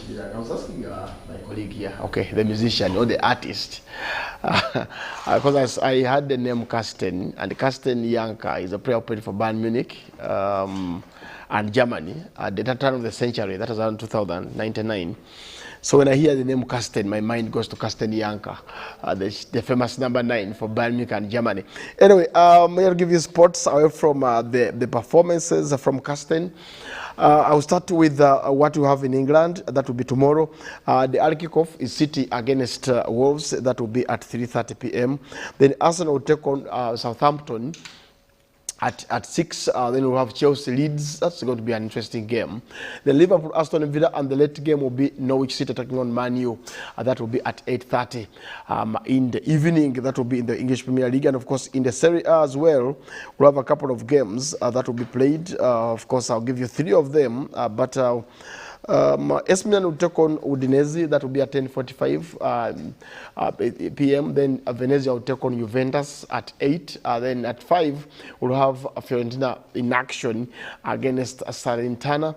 I was asking my colleague here, okay, the musician or the artist, because I had the name Cartsen, and Cartsen Janka is a prayer poet for Bayern Munich and Germany at the turn of the century. That was around 2099. So when I hear the name Cartsen, my mind goes to Cartsen Janka, the famous number 9 for Bayern Munich and Germany. Anyway, I'll give you spots away from the performances from Cartsen. I'll start with what we have in England. That will be tomorrow. The early kickoff is City against Wolves. That will be at 3:30 p.m. Then Arsenal will take on Southampton at 6. Then we'll have Chelsea Leeds. That's going to be an interesting game. Then Liverpool, Aston Villa, and the late game will be Norwich City taking on Man U. That will be at 8:30 in the evening. That will be in the English Premier League. And of course, in the Serie A as well, we'll have a couple of games that will be played. Of course, I'll give you 3 of them. AC Milan will take on Udinese. That will be at 10:45 p.m. Then Venezia will take on Juventus at 8. Then at 5, we'll have Fiorentina in action against Salernitana.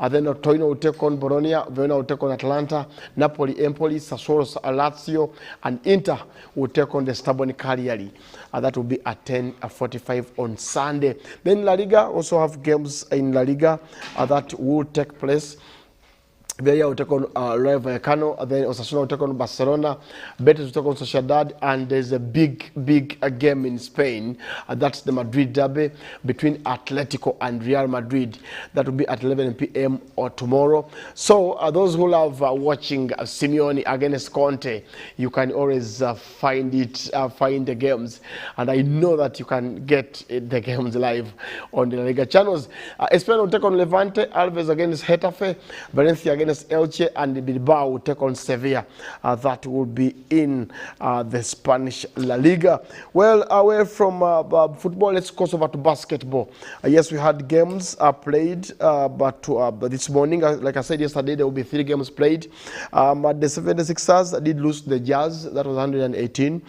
Then Torino will take on Bologna. Verona will take on Atalanta. Napoli, Empoli, Sassuolo, Lazio, and Inter will take on the stubborn Cagliari. That will be at 10:45 on Sunday. Then La Liga also have games in La Liga that will take place. Villarreal will take on Rayo Vallecano, then Osasuna will take on Barcelona, Betis will take on Sociedad, and there's a big game in Spain. That's the Madrid derby between Atletico and Real Madrid. That will be at 11 p.m. or tomorrow. So those who love watching Simeone against Conte, you can always find the games, and I know that you can get the games live on the La Liga channels. Spain will take on Levante, Alves against Getafe, Valencia against Elche, and Bilbao will take on Sevilla. That will be in the Spanish La Liga. Well, away from football, let's go over to basketball. Yes, we had games played, but this morning, like I said yesterday, there will be 3 games played. The 76ers did lose to the Jazz. That was 118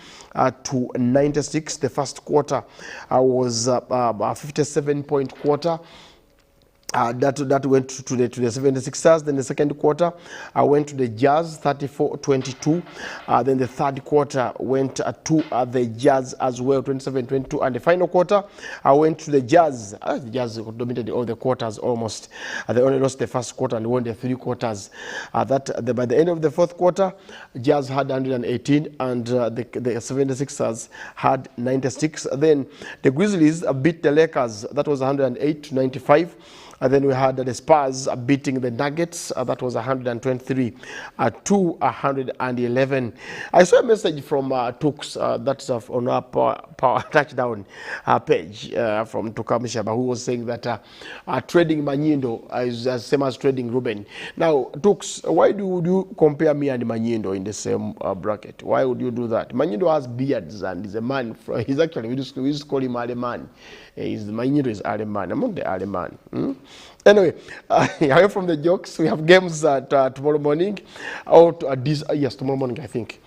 to 96. The first quarter was a 57-point quarter. That went to the 76ers. Then the second quarter went to the Jazz, 34-22. Then the third quarter went to the Jazz as well, 27-22. And the final quarter went to the Jazz. The Jazz dominated all the quarters almost. They only lost the first quarter and won the 3 quarters. By the end of the fourth quarter, Jazz had 118 and the 76ers had 96. Then the Grizzlies beat the Lakers. That was 108 to 95. And then we had the Spurs beating the Nuggets. That was 123 to 111. I saw a message from Tux, that's on our power touchdown page from Tukamishaba, who was saying that trading Manyindo is the same as trading Ruben. Now, Tux, why do you compare me and Manyindo in the same bracket? Why would you do that? Manyindo has beards and he's a man. He's actually, we used to call him Aleman. Manyindo is Aleman. I'm not the Aleman. Anyway, away from the jokes, we have games tomorrow morning. Yes, tomorrow morning, I think.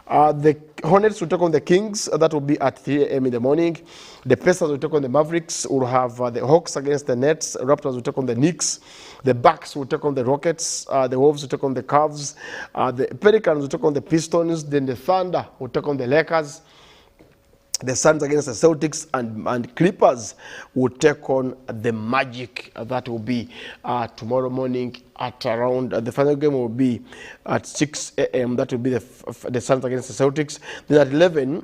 The Hornets will take on the Kings. That will be at 3 a.m. in the morning. The Pacers will take on the Mavericks. We'll have the Hawks against the Nets. Raptors will take on the Knicks. The Bucks will take on the Rockets. The Wolves will take on the Cavs. The Pelicans will take on the Pistons. Then the Thunder will take on the Lakers. The Suns against the Celtics, and Clippers will take on the Magic. That will be tomorrow morning at around, the final game will be at 6 a.m. That will be the Suns against the Celtics. Then at 11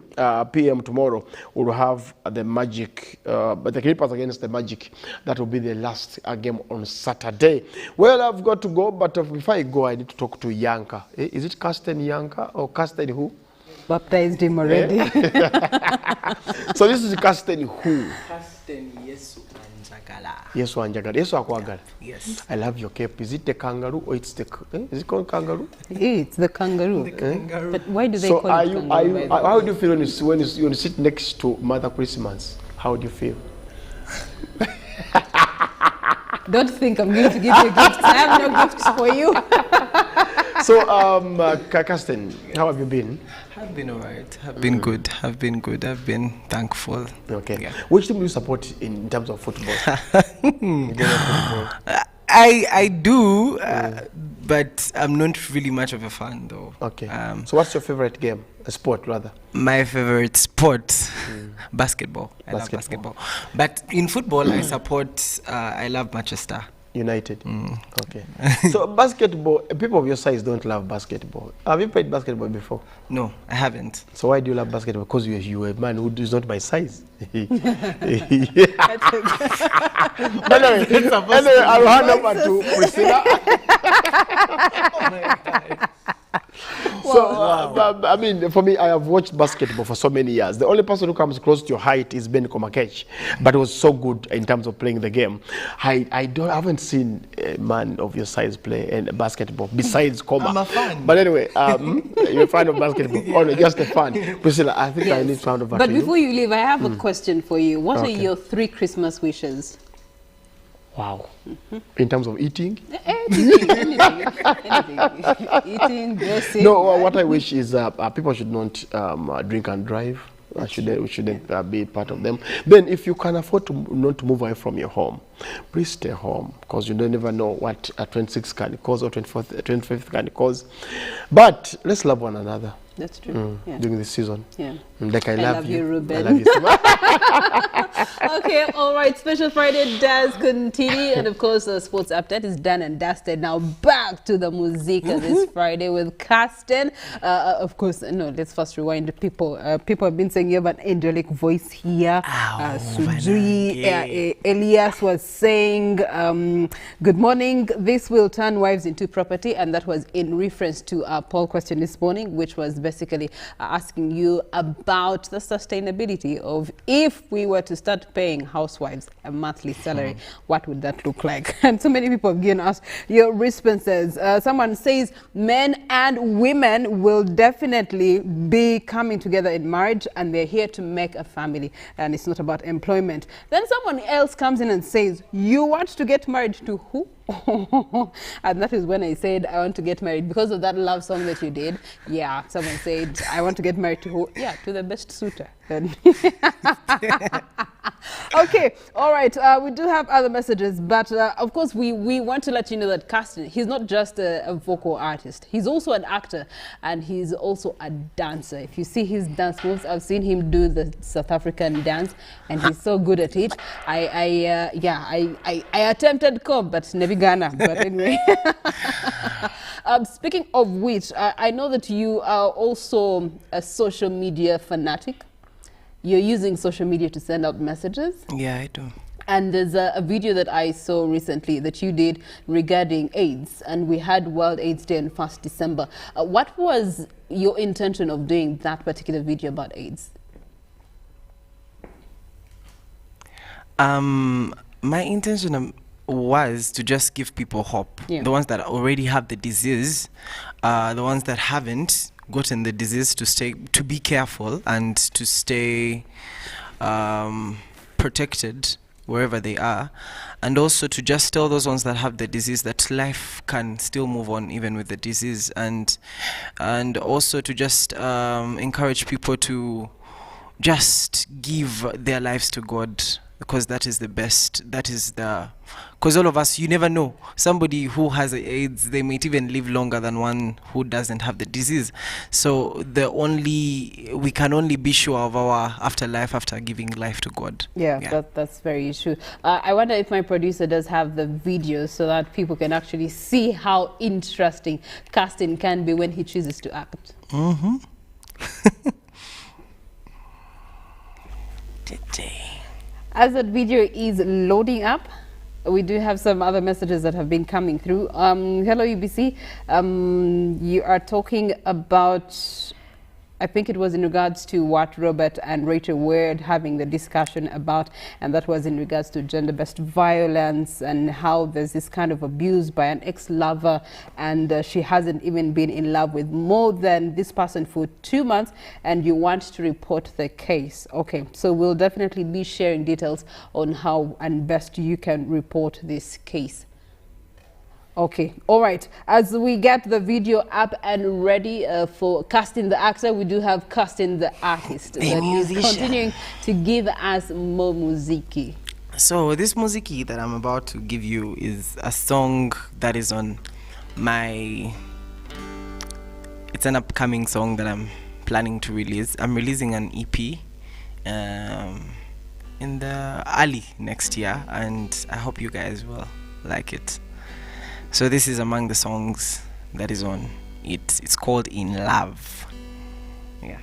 p.m. tomorrow, we'll have the Magic, the Clippers against the Magic. That will be the last game on Saturday. Well, I've got to go, but before I go, I need to talk to Janka. Is it Cartsen Janka or Cartsen who? Baptized him already. So this is Cartsen who? Cartsen Yesu Anjagala. Yesu Anjagala. Yesu Akwagala. Yes. I love your cape. Is it the kangaroo or it's the... is it called kangaroo? It's the kangaroo. The kangaroo. But why do they call it kangaroo? How do you feel when you sit next to Mother Christmas? How do you feel? Don't think I'm going to give you gifts. I have no gifts for you. So, Cartsen, how have you been? I've been alright. I've been good. I've been good. I've been thankful. Okay. Yeah. Which team do you support in terms of football? I do, but I'm not really much of a fan though. Okay. So what's your favorite game? A sport rather? My favorite sport, basketball. I love basketball. But in football, I support. I love Manchester United. Okay. So basketball, people of your size don't love basketball. Have you played basketball before? No, I haven't. So why do you love basketball? Because you're a man who is not my size. Anyway, I'll hand over to Priscilla. So, I mean, for me, I have watched basketball for so many years. The only person who comes close to your height is Ben Komakech, but it was so good in terms of playing the game. I haven't seen a man of your size play in basketball besides Koma. I'm a fan. But anyway, you're a fan of basketball. Oh, no, just a fan. Priscilla, I think I need to hand over to you. But before you leave, I have a question for you. What are your 3 Christmas wishes? Wow. In terms of eating? Anything. Eating, dressing. No, what I wish is people should not drink and drive. We shouldn't be part of them. Then if you can afford to not to move away from your home, please stay home, because you don't never know what a 26th can cause or 25th can cause. But let's love one another. That's true. During this season. Yeah. Like I love you, Ruben. I love you so much. Okay, all right. Special Friday does continue, and of course, the sports update is done and dusted. Now back to the Muzika this Friday with Cartsen. Of course, no. Let's first rewind. People have been saying you have an angelic voice here. Sujui, Elias was saying, "Good morning. This will turn wives into property," and that was in reference to our poll question this morning, which was basically asking you about the sustainability of if we were to start paying housewives a monthly salary, what would that look like? And so many people have given us your responses. Someone says men and women will definitely be coming together in marriage, and they're here to make a family, and it's not about employment. Then someone else comes in and says, you want to get married to who? And that is when I said I want to get married because of that love song that you did. Yeah, someone said I want to get married to who? Yeah, to the best suitor. Okay, all right. We do have other messages, but of course we want to let you know that Cartsen, he's not just a vocal artist. He's also an actor, and he's also a dancer. If you see his dance moves, I've seen him do the South African dance, and he's so good at it. I attempted comp, but never gonna. But anyway. Speaking of which, I know that you are also a social media fanatic. You're using social media to send out messages. Yeah, I do. And there's a video that I saw recently that you did regarding AIDS, and we had World AIDS Day on 1st December. What was your intention of doing that particular video about AIDS? My intention was to just give people hope. Yeah. The ones that already have the disease, the ones that haven't gotten the disease, to be careful and to stay protected wherever they are, and also to just tell those ones that have the disease that life can still move on even with the disease, and also to just encourage people to just give their lives to God, because that is the best. Because all of us, you never know, somebody who has AIDS, they might even live longer than one who doesn't have the disease. So we can only be sure of our afterlife after giving life to God. Yeah. That's very true. I wonder if my producer does have the video so that people can actually see how interesting Cartsen can be when he chooses to act. As that video is loading up, we do have some other messages that have been coming through. Hello, UBC. You are talking about, I think it was in regards to what Robert and Rachel were having the discussion about, and that was in regards to gender-based violence and how there's this kind of abuse by an ex-lover, and she hasn't even been in love with more than this person for 2 months, and you want to report the case. Okay, so we'll definitely be sharing details on how and best you can report this case. Okay, all right. As we get the video up and ready for Cartsen the actor, we do have Cartsen the artist that is continuing to give us more muziki. So this muziki that I'm about to give you is a song that is on it's an upcoming song that I'm planning to release. I'm releasing an EP in the early next year, and I hope you guys will like it. So this is among the songs that is on it. It's called In Love. Yeah.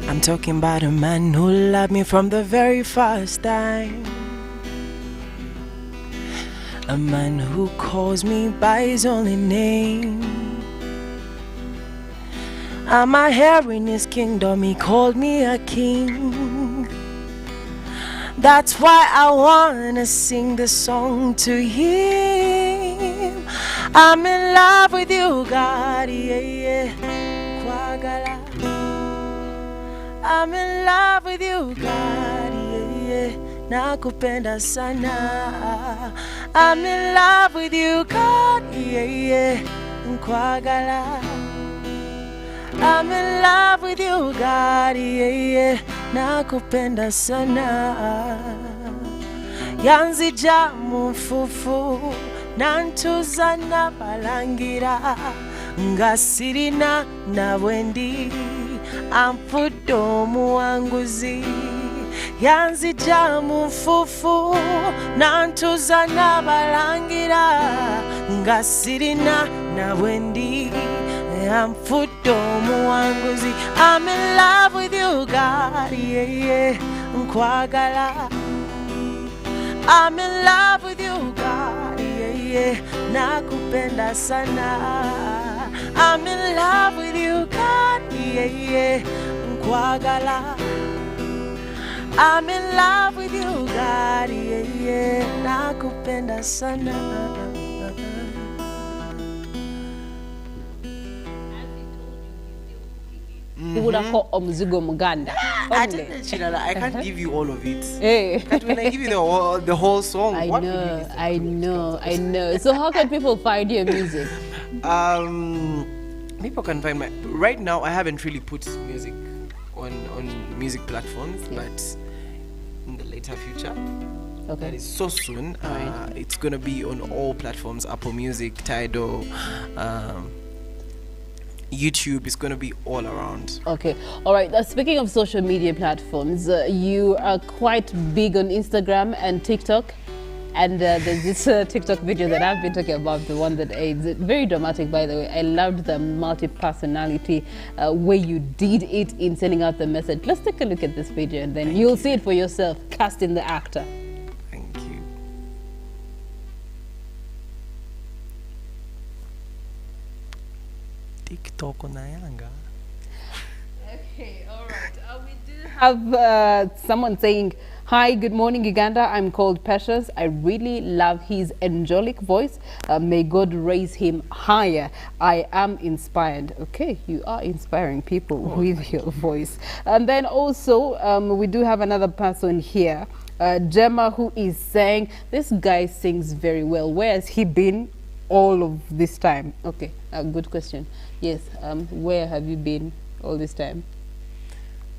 I'm talking about a man who loved me from the very first time. A man who calls me by his only name. I'm a heir in his kingdom, he called me a king. That's why I wanna sing the song to him. I'm in love with you, God, yeah, yeah. Kwagala. I'm in love with you, God, yeah, yeah. Nakupenda sana. I'm in love with you, God, yeah, yeah. Nkwagala. I'm in love with you, God, yeah, yeah. Nakupenda sana. Yanzi jamu mfufu nantuza na balangira ngasirina na wendi ampudo muanguzi. Yanzi jamu mfufu nantuza na balangira ngasirina na wendi ampudo muanguzi. I'm in love with you, God, yeah, yeah. Nkwagala. I'm in love with you, God, yeah, yeah. Nakupenda sana. I'm in love with you, God, yeah, yeah. Nkwagala. I'm in love with you, God, yeah, yeah. Nakupenda sana. Omuzigo Muganda. I can't give you all of it. Hey. When I give you the whole song, I know. So how can people find your music? People can find my. Right now, I haven't really put music on music platforms, but in the later future, that is so soon. It's gonna be on all platforms: Apple Music, Tidal. YouTube is going to be all around. Okay. All right. Speaking of social media platforms, you are quite big on Instagram and TikTok. And there's this TikTok video that I've been talking about, the one that aids. Very dramatic, by the way. I loved the multi-personality way you did it in sending out the message. Let's take a look at this video, and then you'll see it for yourself, casting the actor. Thank you. TikTok on Nayanga. Okay, all right. We do have someone saying, "Hi, good morning, Uganda. I'm called Precious. I really love his angelic voice. May God raise him higher. I am inspired." Okay, you are inspiring people with your voice. And then also, we do have another person here, Gemma, who is saying, "This guy sings very well. Where has he been all of this time?" Okay, good question. Yes, where have you been all this time?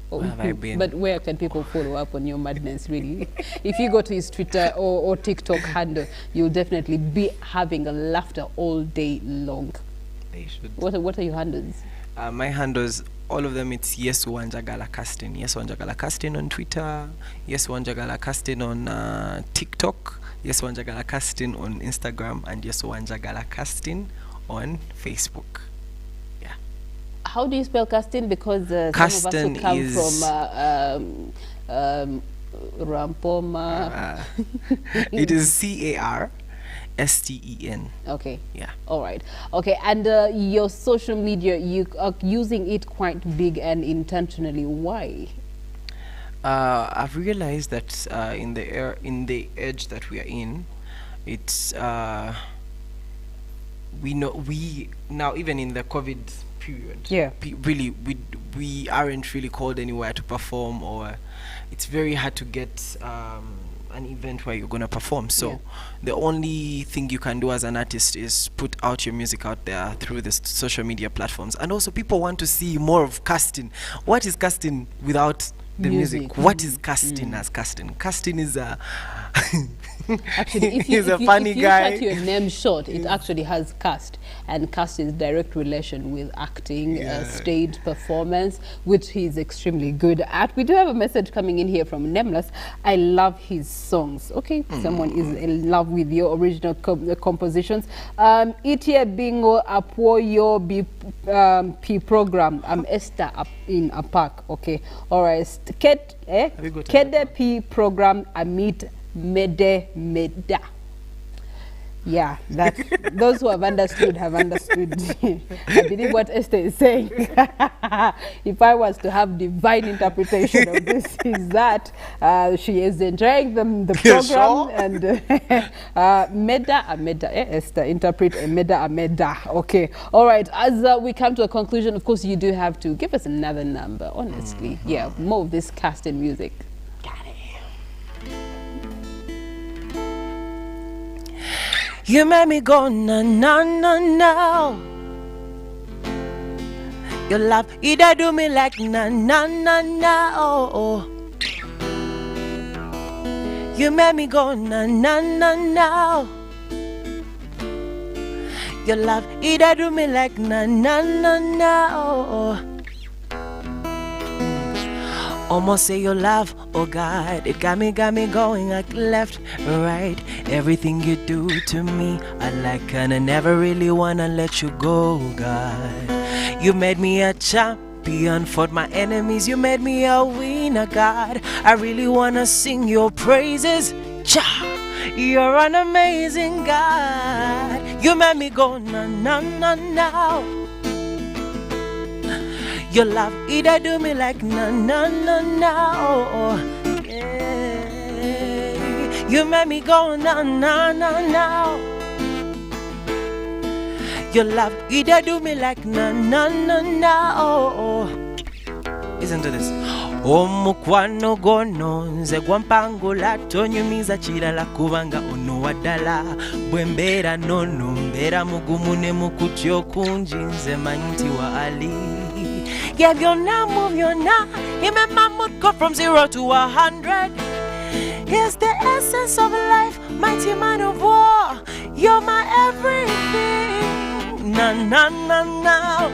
Where have I been? But where can people follow up on your madness, really? If you go to his Twitter or TikTok handle, you'll definitely be having a laughter all day long. They should. What are your handles? My handles, all of them, it's Yesu Wanjagala Casting. Yesu Wanjagala Casting on Twitter, Yesu Wanjagala Casting on TikTok, Yesu Wanjagala Casting on Instagram, and Yesu Wanjagala Casting on Facebook. How do you spell casting? Because some of us who come from Rampoma. It is CARSTEN. Okay. Yeah. All right. Okay. And your social media, you are using it quite big and intentionally. Why? I've realized that in the age that we are in, it's we now even in the COVID period. Yeah. Really, we aren't really called anywhere to perform, or it's very hard to get an event where you're going to perform. So the only thing you can do as an artist is put out your music out there through the social media platforms. And also people want to see more of Cartsen. What is Cartsen without the music? What is Cartsen as Cartsen? Cartsen is a actually, he's a funny guy. If you cut your name short, it actually has cast, and cast is direct relation with acting, stage performance, which he's extremely good at. We do have a message coming in here from Nameless. I love his songs. Okay, someone is in love with your original compositions. Itie bingo apoyo p program. I'm Esther up in a park. Okay, all right. Kede p program amit mede meda. Yeah, that those who have understood have understood. I believe what Esther is saying. If I was to have divine interpretation of this, is that she is enjoying the program and meda. Esther, interpret meda meda. Okay, all right. As we come to a conclusion, of course, you do have to give us another number. Honestly, yeah, more of this Cartsen music. You made me go na na na na. Your love either do me like na na na na oh oh. You made me go na na na na. Your love either do me like na na na na oh oh. Almost say your love, oh God, it got me going like left, right. Everything you do to me, I like and I never really wanna let you go, God. You made me a champion, fought my enemies, you made me a winner, God. I really wanna sing your praises, cha. You're an amazing God. You made me go na na na na. Your love either do me like na na na na oh, oh. Yeah. You made me go na na na na. Your love either do me like na na na na oh, oh. Listen to this. Omukwano gono nze gwampangula tonyumiza chilala kubanga ono wadala bwembera nono mbera mugumu ne mukutyo kunji nze manti wa ali. Yeah, you're now, move your now. He made my mood go from 0 to 100. Here's the essence of life, mighty man of war. You're my everything. Na na na na.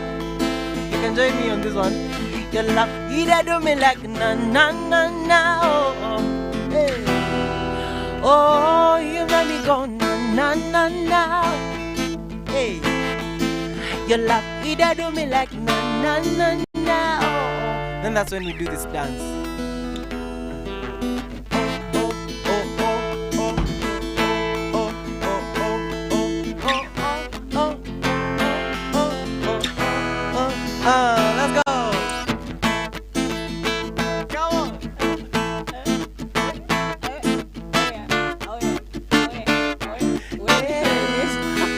You can join me on this one. Your love, either do me like na na na na. Oh, oh. Hey. Oh, you made me go na na na na. Hey. Your love, either do me like na na na na. Then that's when we do this dance. Let's go.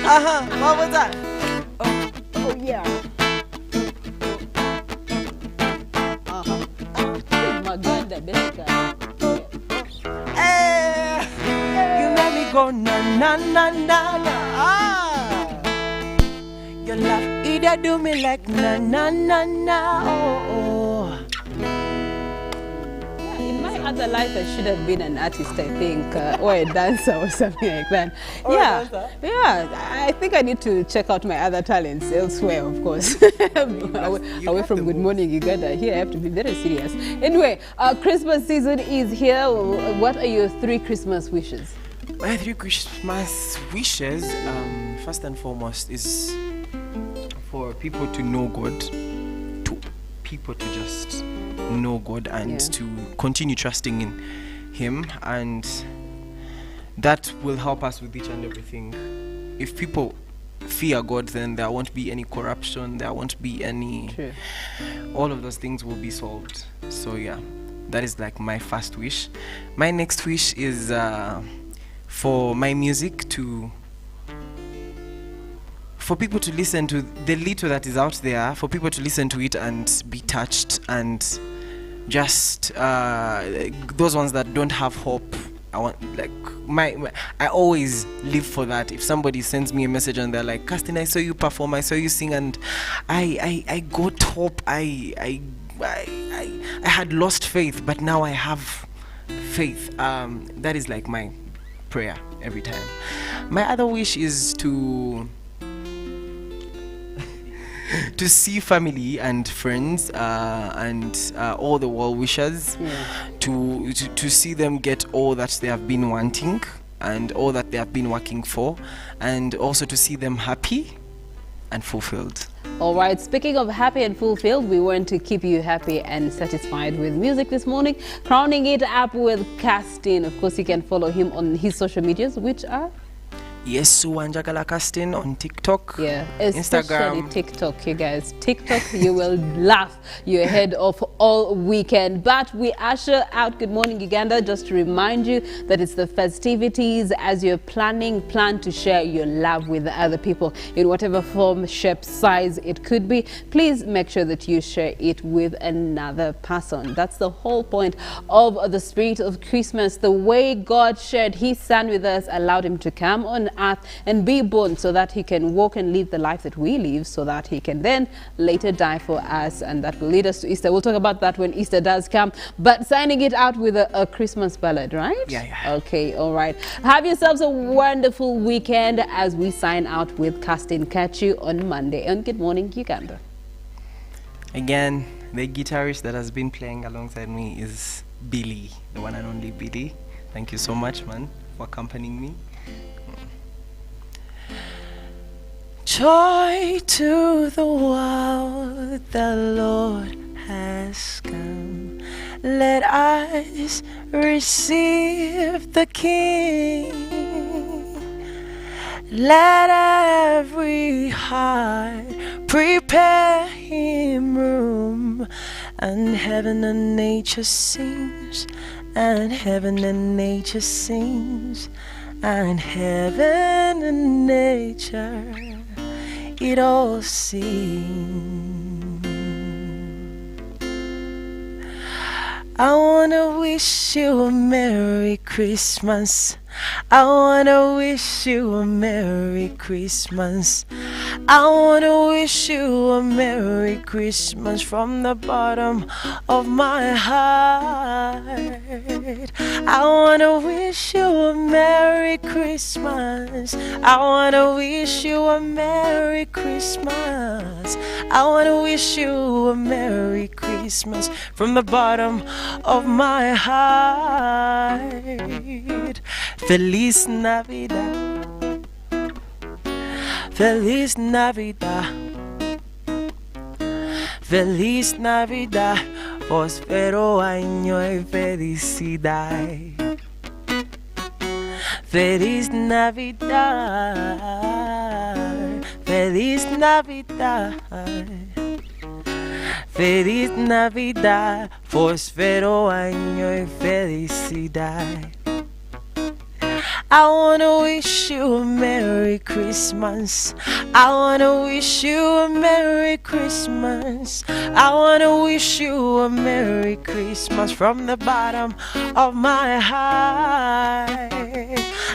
Come on. What was that? Oh yeah. You made me go na na na na na. Your love either do me like na na na na oh oh. Yeah, in my other life I should have been an artist, I think, or a dancer or something like that. Yeah, I think I need to check out my other talents elsewhere, of course. away from Good Morning Uganda. Here I have to be very serious. Anyway, Christmas season is here. What are your 3 Christmas wishes? My 3 Christmas wishes, first and foremost, is for people to know God, to people to just know God and to continue trusting in Him, and that will help us with each and everything. If people fear God, then there won't be any corruption, there won't be any... True. All of those things will be solved. So yeah, that is like my first wish. My next wish is for my music to... for people to listen to the little that is out there, for people to listen to it and be touched, and just those ones that don't have hope I want, like, I always live for that. If somebody sends me a message and they're like, Cartsen, I saw you perform, I saw you sing, and I go top. I had lost faith, but now I have faith. That is like my prayer every time. My other wish is to see family and friends and all the well wishers, to see them get all that they have been wanting and all that they have been working for, and also to see them happy and fulfilled. All right, speaking of happy and fulfilled, we want to keep you happy and satisfied with music this morning, crowning it up with Cartsen. Of course, you can follow him on his social medias, which are Yesu Wanjagala Cartsen on TikTok, especially Instagram. TikTok, you guys. TikTok, you will laugh your head off all weekend. But we usher out Good Morning Uganda just to remind you that it's the festivities. As you're plan to share your love with other people in whatever form, shape, size it could be. Please make sure that you share it with another person. That's the whole point of the spirit of Christmas. The way God shared his son with us, allowed him to come on earth and be born so that he can walk and live the life that we live, so that he can then later die for us, and that will lead us to Easter. We'll talk about that when Easter does come, but signing it out with a Christmas ballad, right? Yeah. Okay, all right. Have yourselves a wonderful weekend as we sign out with Cartsen. Catch you on Monday on Good Morning Uganda. Again, the guitarist that has been playing alongside me is Billy, the one and only Billy. Thank you so much, man, for accompanying me. Joy to the world, the Lord has come. Let us receive the King. Let every heart prepare him room. And heaven and nature sings, and heaven and nature sings, and heaven and nature, it all sings. I wanna wish you a Merry Christmas. I wanna wish you a Merry Christmas. I wanna wish you a Merry Christmas from the bottom of my heart. I wanna wish you a Merry Christmas. I wanna wish you a Merry Christmas. I wanna wish you a Merry Christmas from the bottom of my heart. Feliz Navidad, Feliz Navidad, Feliz Navidad, próspero año y felicidad. Feliz Navidad, Feliz Navidad, Feliz Navidad, próspero año y felicidad. I wanna wish you a Merry Christmas. I wanna wish you a Merry Christmas. I wanna wish you a Merry Christmas from the bottom of my heart.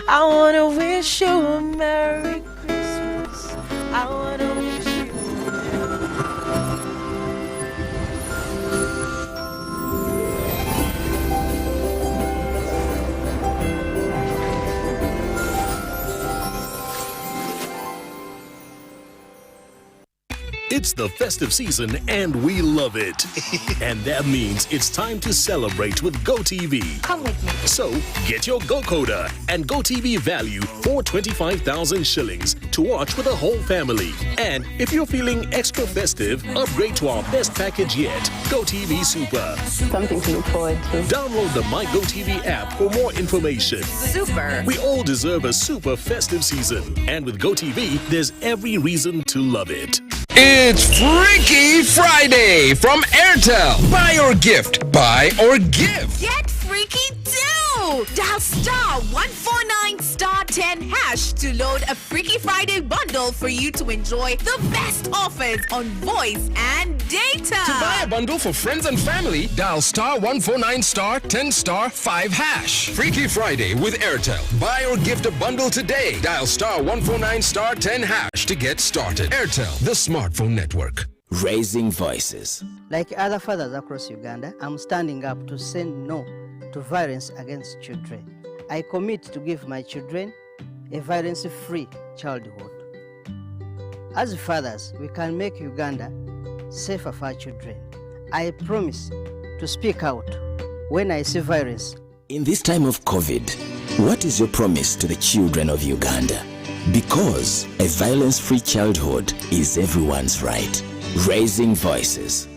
I wanna wish you a Merry Christmas. I wanna wish you It's the festive season and we love it. And that means it's time to celebrate with GoTV. Come with me. So get your GoCoder and GoTV value for 25,000 shillings to watch with the whole family. And if you're feeling extra festive, upgrade to our best package yet, GoTV Super. Something to look forward to. Download the My GoTV app for more information. Super. We all deserve a super festive season. And with GoTV, there's every reason to love it. It's Freaky Friday from Airtel. Buy or gift. Buy or give. Get freaky too! too! Dial star 149 star 10 hash to load a Freaky Friday bundle for you to enjoy the best offers on voice and data. To buy a bundle for friends and family, dial star 149 star 10 star 5 hash. Freaky Friday with Airtel. Buy or gift a bundle today. Dial star 149 star 10 hash to get started. Airtel, the smartphone network. Raising voices. Like other fathers across Uganda, I'm standing up to say no to violence against children. I commit to give my children a violence-free childhood. As fathers, we can make Uganda safer for our children. I promise to speak out when I see violence. In this time of COVID, what is your promise to the children of Uganda? Because a violence-free childhood is everyone's right. Raising voices.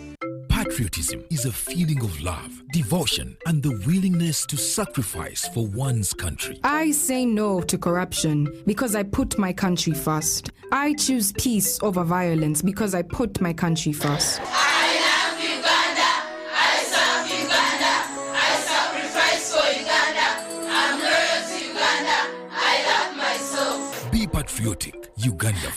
Patriotism is a feeling of love, devotion, and the willingness to sacrifice for one's country. I say no to corruption because I put my country first. I choose peace over violence because I put my country first. I love Uganda. I serve Uganda. I sacrifice for Uganda. I'm loyal to Uganda. I love myself. Be patriotic, Uganda